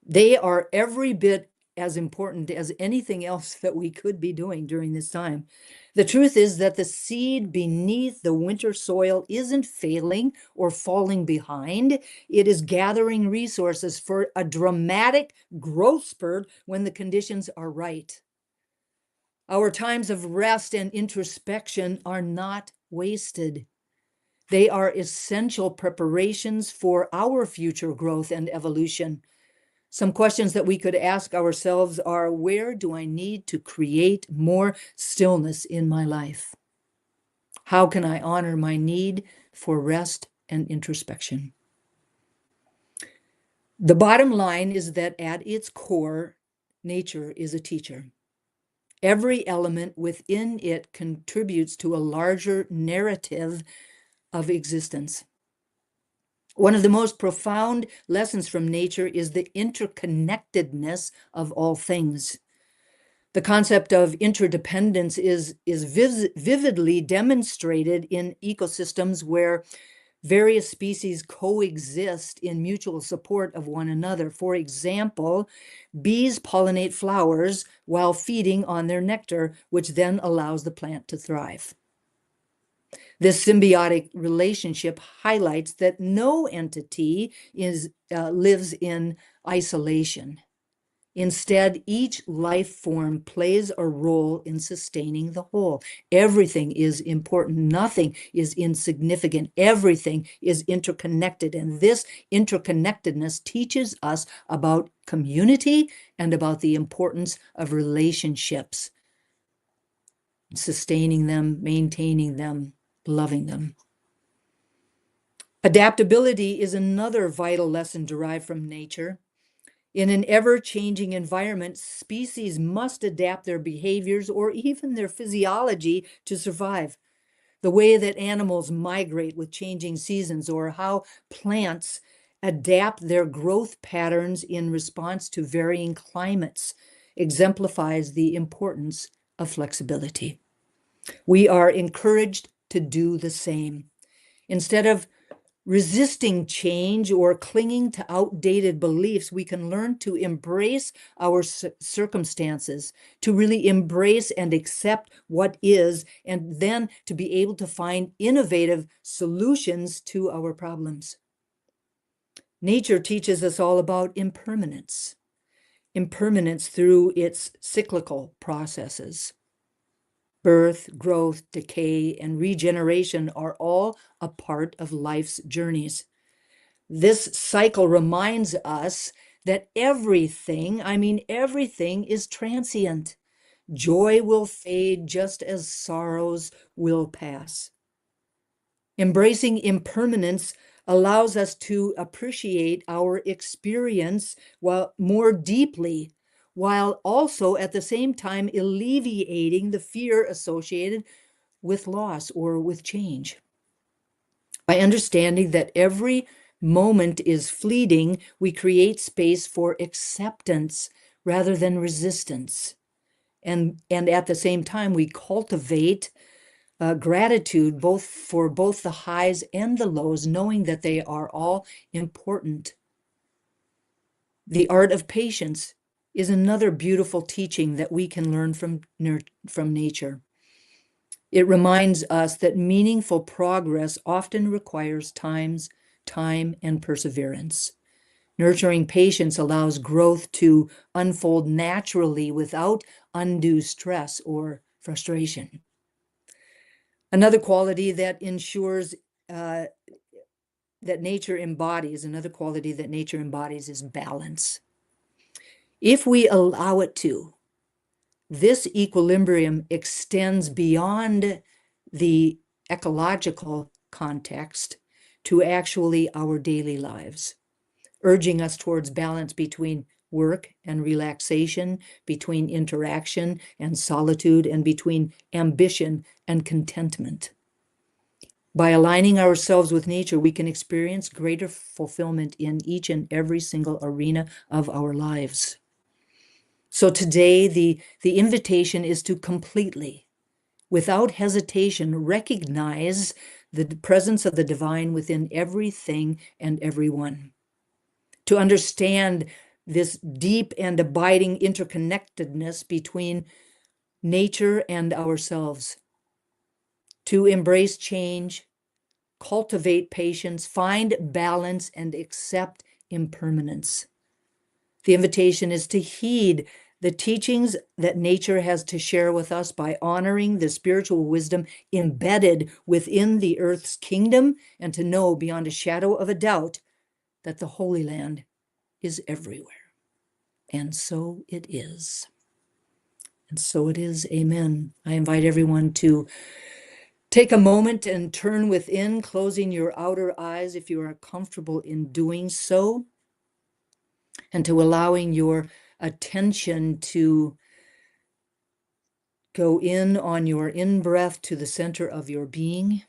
They are every bit as important as anything else that we could be doing during this time. The truth is that the seed beneath the winter soil isn't failing or falling behind. It is gathering resources for a dramatic growth spurt when the conditions are right. Our times of rest and introspection are not wasted. They are essential preparations for our future growth and evolution. Some questions that we could ask ourselves are, where do I need to create more stillness in my life? How can I honor my need for rest and introspection? The bottom line is that at its core, nature is a teacher. Every element within it contributes to a larger narrative of existence. One of the most profound lessons from nature is the interconnectedness of all things. The concept of interdependence is vividly demonstrated in ecosystems where various species coexist in mutual support of one another. For example, bees pollinate flowers while feeding on their nectar, which then allows the plant to thrive. This symbiotic relationship highlights that no entity lives in isolation. Instead, each life form plays a role in sustaining the whole. Everything is important. Nothing is insignificant. Everything is interconnected. And this interconnectedness teaches us about community and about the importance of relationships, sustaining them, maintaining them, loving them. Adaptability is another vital lesson derived from nature. In an ever-changing environment, species must adapt their behaviors or even their physiology to survive. The way that animals migrate with changing seasons, or how plants adapt their growth patterns in response to varying climates, exemplifies the importance of flexibility. We are encouraged to do the same. Instead of resisting change or clinging to outdated beliefs, we can learn to embrace our circumstances, to really embrace and accept what is, and then to be able to find innovative solutions to our problems. Nature teaches us all about impermanence, impermanence through its cyclical processes. Birth, growth, decay, and regeneration are all a part of life's journeys. This cycle reminds us that everything, everything is transient. Joy will fade just as sorrows will pass. Embracing impermanence allows us to appreciate our experience more deeply, while also at the same time alleviating the fear associated with loss or with change. By understanding that every moment is fleeting, we create space for acceptance rather than resistance. And at the same time, we cultivate gratitude for both the highs and the lows, knowing that they are all important. The art of patience is another beautiful teaching that we can learn from nature. It reminds us that meaningful progress often requires time and perseverance. Nurturing patience allows growth to unfold naturally without undue stress or frustration. Another quality that nature embodies is balance. If we allow it to, this equilibrium extends beyond the ecological context to actually our daily lives, urging us towards balance between work and relaxation, between interaction and solitude, and between ambition and contentment. By aligning ourselves with nature, we can experience greater fulfillment in each and every single arena of our lives. So today, the invitation is to completely, without hesitation, recognize the presence of the divine within everything and everyone. To understand this deep and abiding interconnectedness between nature and ourselves. To embrace change, cultivate patience, find balance, and accept impermanence. The invitation is to heed the teachings that nature has to share with us by honoring the spiritual wisdom embedded within the earth's kingdom, and to know beyond a shadow of a doubt that the Holy Land is everywhere. And so it is. And so it is. Amen. I invite everyone to take a moment and turn within, closing your outer eyes if you are comfortable in doing so, and to allowing your attention to go in on your in-breath to the center of your being.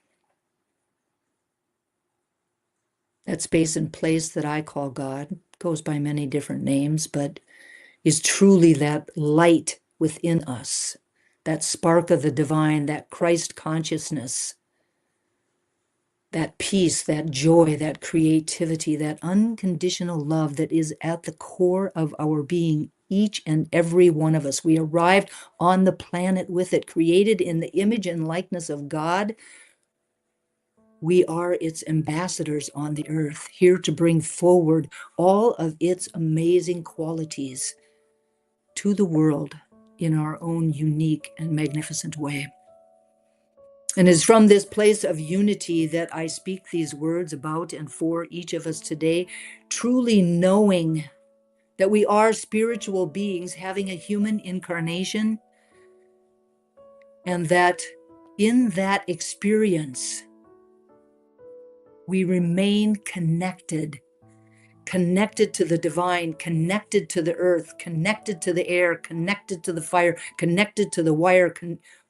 That space and place that I call God goes by many different names, but is truly that light within us, that spark of the divine, that Christ consciousness, that peace, that joy, that creativity, that unconditional love that is at the core of our being, each and every one of us. We arrived on the planet with it, created in the image and likeness of God. We are its ambassadors on the earth, here to bring forward all of its amazing qualities. to the world in our own unique and magnificent way. And it's from this place of unity that I speak these words about and for each of us today, truly knowing that we are spiritual beings having a human incarnation, and that in that experience, we remain connected to the divine, connected to the earth, connected to the air, connected to the fire, connected to the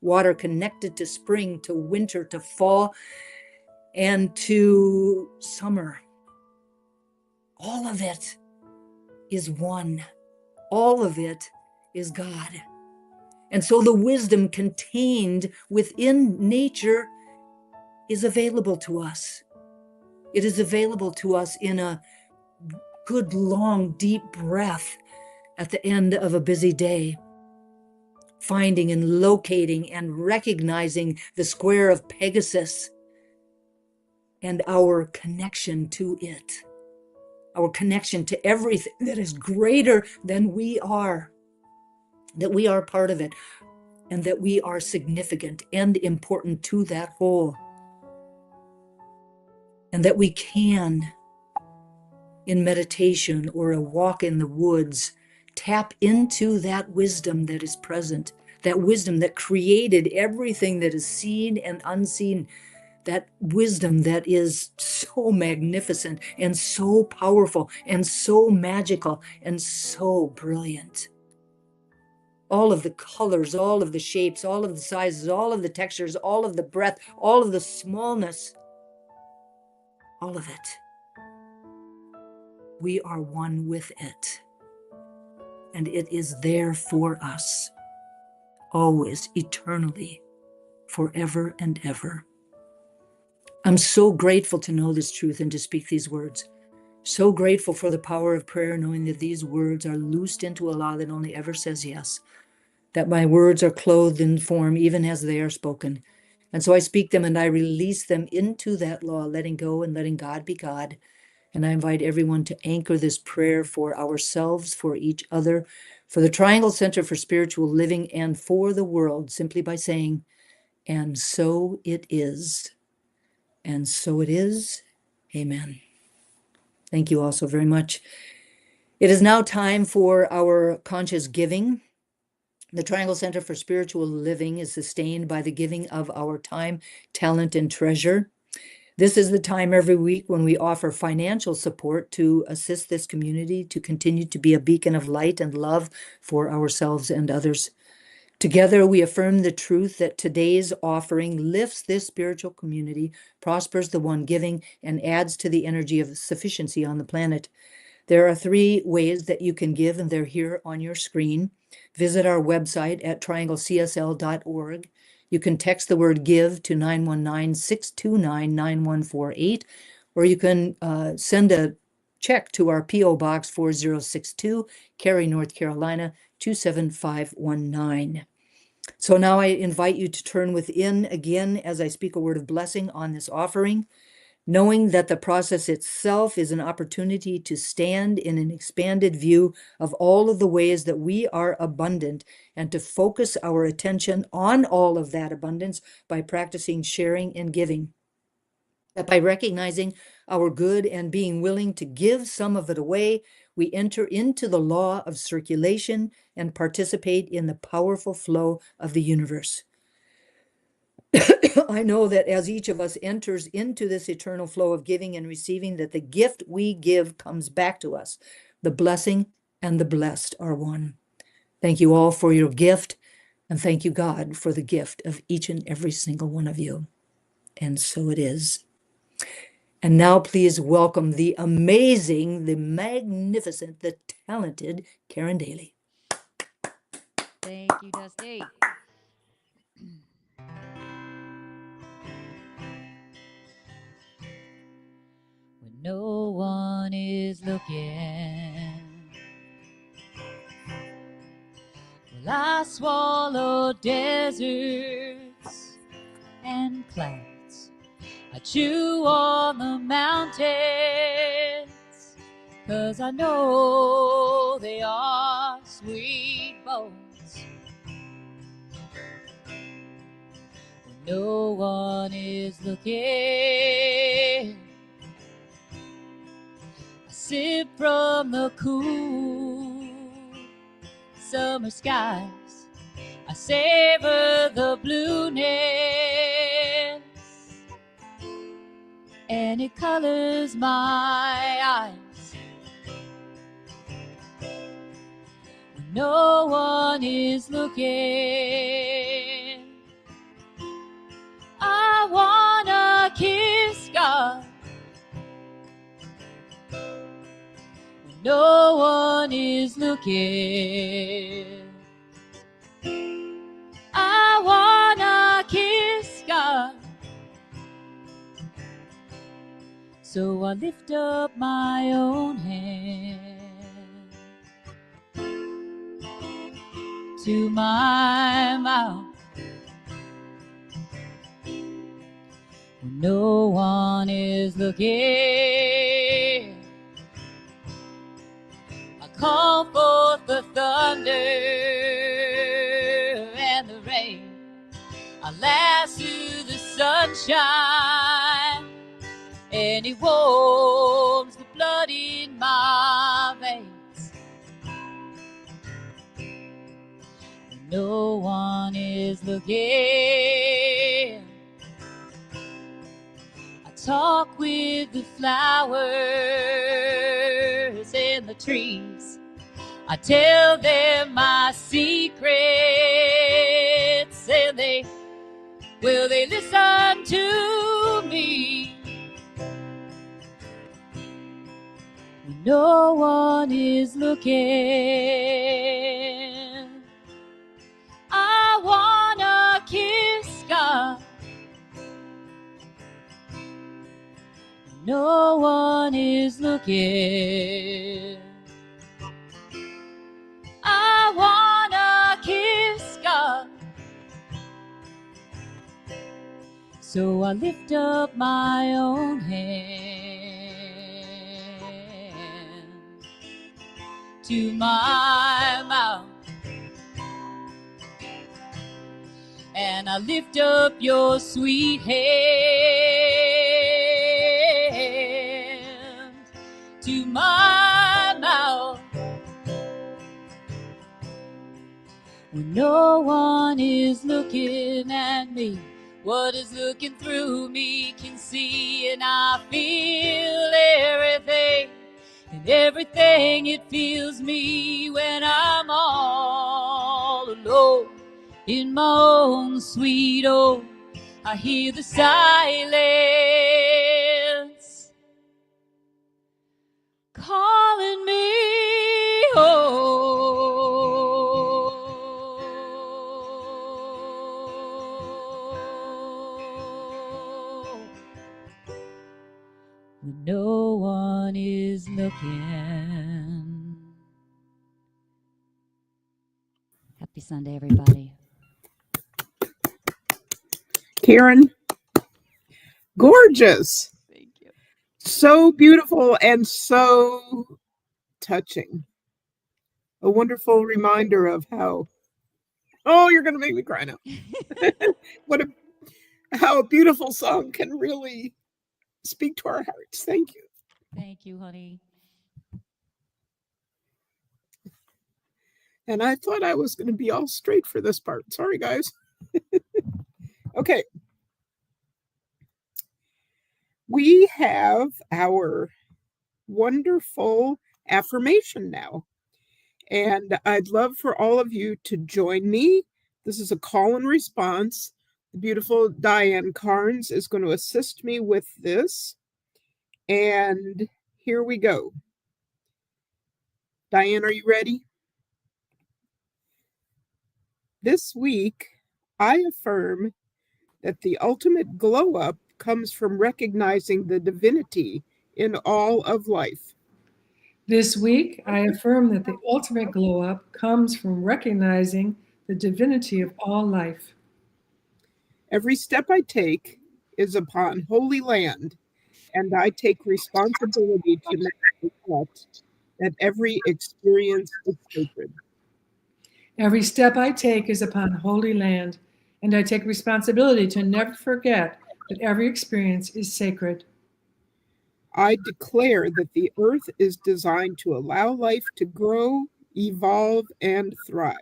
water, connected to spring, to winter, to fall, and to summer. All of it is one. All of it is God. And so the wisdom contained within nature is available to us. It is available to us in a good, long, deep breath at the end of a busy day, finding and locating and recognizing the square of Pegasus and our connection to it, our connection to everything that is greater than we are, that we are part of it, and that we are significant and important to that whole, and that we can, in meditation or a walk in the woods, tap into that wisdom that is present, that wisdom that created everything that is seen and unseen, that wisdom that is so magnificent and so powerful and so magical and so brilliant. All of the colors, all of the shapes, all of the sizes, all of the textures, all of the breadth, all of the smallness, all of it. We are one with it. And it is there for us, always, eternally, forever and ever. I'm so grateful to know this truth and to speak these words. So grateful for the power of prayer, knowing that these words are loosed into a law that only ever says yes, that my words are clothed in form even as they are spoken. And so I speak them and I release them into that law, letting go and letting God be God. And I invite everyone to anchor this prayer for ourselves, for each other, for the Triangle Center for Spiritual Living, and for the world, simply by saying, and so it is. And so it is. Amen. Thank you all so very much. It is now time for our conscious giving. The Triangle Center for Spiritual Living is sustained by the giving of our time, talent, and treasure. This is the time every week when we offer financial support to assist this community to continue to be a beacon of light and love for ourselves and others. Together, we affirm the truth that today's offering lifts this spiritual community, prospers the one giving, and adds to the energy of sufficiency on the planet. There are 3 ways that you can give, and they're here on your screen. Visit our website at trianglecsl.org. You can text the word give to 919-629-9148, or you can send a check to our PO Box 4062, Cary, North Carolina, 27519. So now I invite you to turn within again as I speak a word of blessing on this offering, knowing that the process itself is an opportunity to stand in an expanded view of all of the ways that we are abundant and to focus our attention on all of that abundance by practicing sharing and giving. That by recognizing our good and being willing to give some of it away, we enter into the law of circulation and participate in the powerful flow of the universe. I know that as each of us enters into this eternal flow of giving and receiving, that the gift we give comes back to us. The blessing and the blessed are one. Thank you all for your gift, and thank you, God, for the gift of each and every single one of you. And so it is. And now please welcome the amazing, the magnificent, the talented Karen Daly. Thank you, Dusty. When no one is looking, well, I swallow deserts and clouds. I chew on the mountains, 'cause I know they are sweet bones. When no one is looking, I sip from the cool summer skies. I savor the blueness, and it colors my eyes. When no one is looking, I wanna kiss God. When no one is looking, I wanna kiss God. So I lift up my own hand to my mouth. When no one is looking, I call forth the thunder and the rain. I lasso the sunshine, and it warms the blood in my veins. When no one is looking, I talk with the flowers and the trees. I tell them my secrets, and they listen to me. When no one is looking, I wanna kiss God. When no one is looking, I wanna kiss God. So I lift up my own hand to my mouth, and I lift up your sweet hand to my mouth. When no one is looking at me, what is looking through me can see, and I feel everything, and everything it feels me when I'm all alone in my own sweet home. I hear the silence calling me home. When no one is looking. Happy Sunday, everybody. Karen, gorgeous. Thank you. So beautiful and so touching. A wonderful reminder of how, oh, you're going to make me cry now. How a beautiful song can really speak to our hearts. Thank you. Thank you, honey. And I thought I was going to be all straight for this part. Sorry, guys. Okay. We have our wonderful affirmation now. And I'd love for all of you to join me. This is a call and response. The beautiful Diane Carnes is going to assist me with this. And here we go. Diane, are you ready? This week, I affirm that the ultimate glow up comes from recognizing the divinity in all of life. This week, I affirm that the ultimate glow up comes from recognizing the divinity of all life. Every step I take is upon holy land, and I take responsibility to not forget that every experience is sacred. Every step I take is upon holy land, and I take responsibility to never forget that every experience is sacred. I declare that the earth is designed to allow life to grow, evolve, and thrive.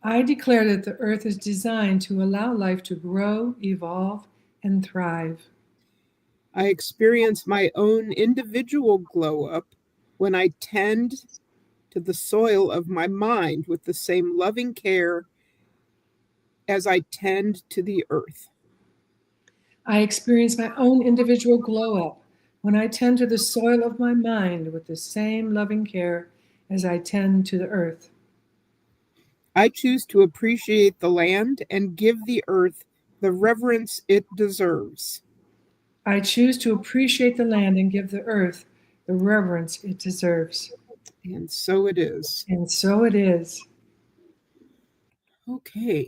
I declare that the earth is designed to allow life to grow, evolve, and thrive. I experience my own individual glow up when I tend to the soil of my mind with the same loving care as I tend to the earth. I experience my own individual glow up when I tend to the soil of my mind with the same loving care as I tend to the earth. I choose to appreciate the land and give the earth the reverence it deserves. I choose to appreciate the land and give the earth the reverence it deserves. And so it is. And so it is. Okay.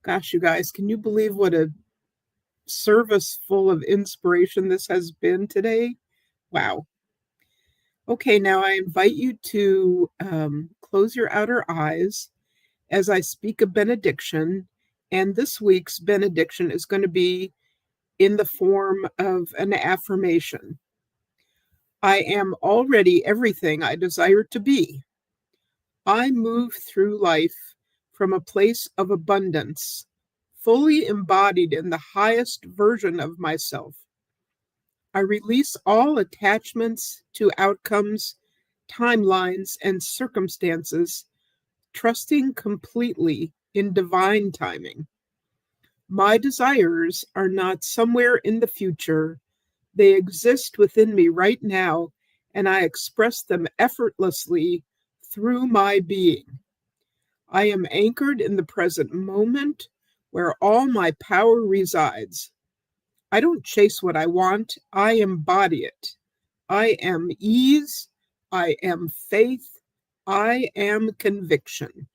Gosh, you guys, can you believe what a service full of inspiration this has been today? Wow. Okay, now I invite you to close your outer eyes as I speak a benediction. And this week's benediction is going to be in the form of an affirmation. I am already everything I desire to be. I move through life from a place of abundance, fully embodied in the highest version of myself. I release all attachments to outcomes, timelines, and circumstances, trusting completely in divine timing. My desires are not somewhere in the future. They exist within me right now, and I express them effortlessly through my being. I am anchored in the present moment where all my power resides. I don't chase what I want, I embody it. I am ease, I am faith, I am conviction.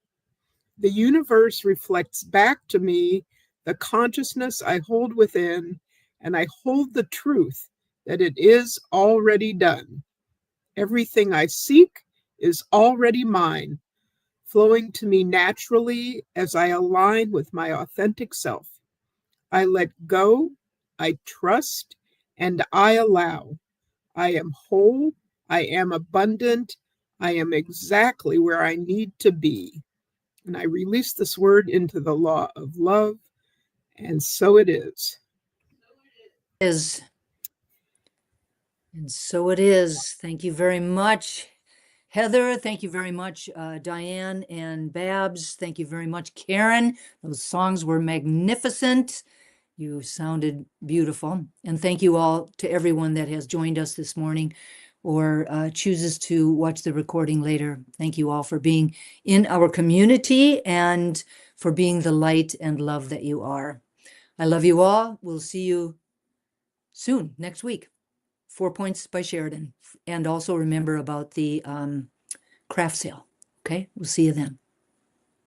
The universe reflects back to me the consciousness I hold within, and I hold the truth that it is already done. Everything I seek is already mine, flowing to me naturally as I align with my authentic self. I let go, I trust, and I allow. I am whole, I am abundant, I am exactly where I need to be. And I release this word into the law of love, and so it is. Is. And so it is. Thank you very much, Heather. Thank you very much, Diane and Babs. Thank you very much, Karen. Those songs were magnificent. You sounded beautiful. And thank you all to everyone that has joined us this morning or chooses to watch the recording later. Thank you all for being in our community and for being the light and love that you are. I love you all. We'll see you soon, next week. 4 Points by Sheridan. And also remember about the craft sale. Okay, we'll see you then.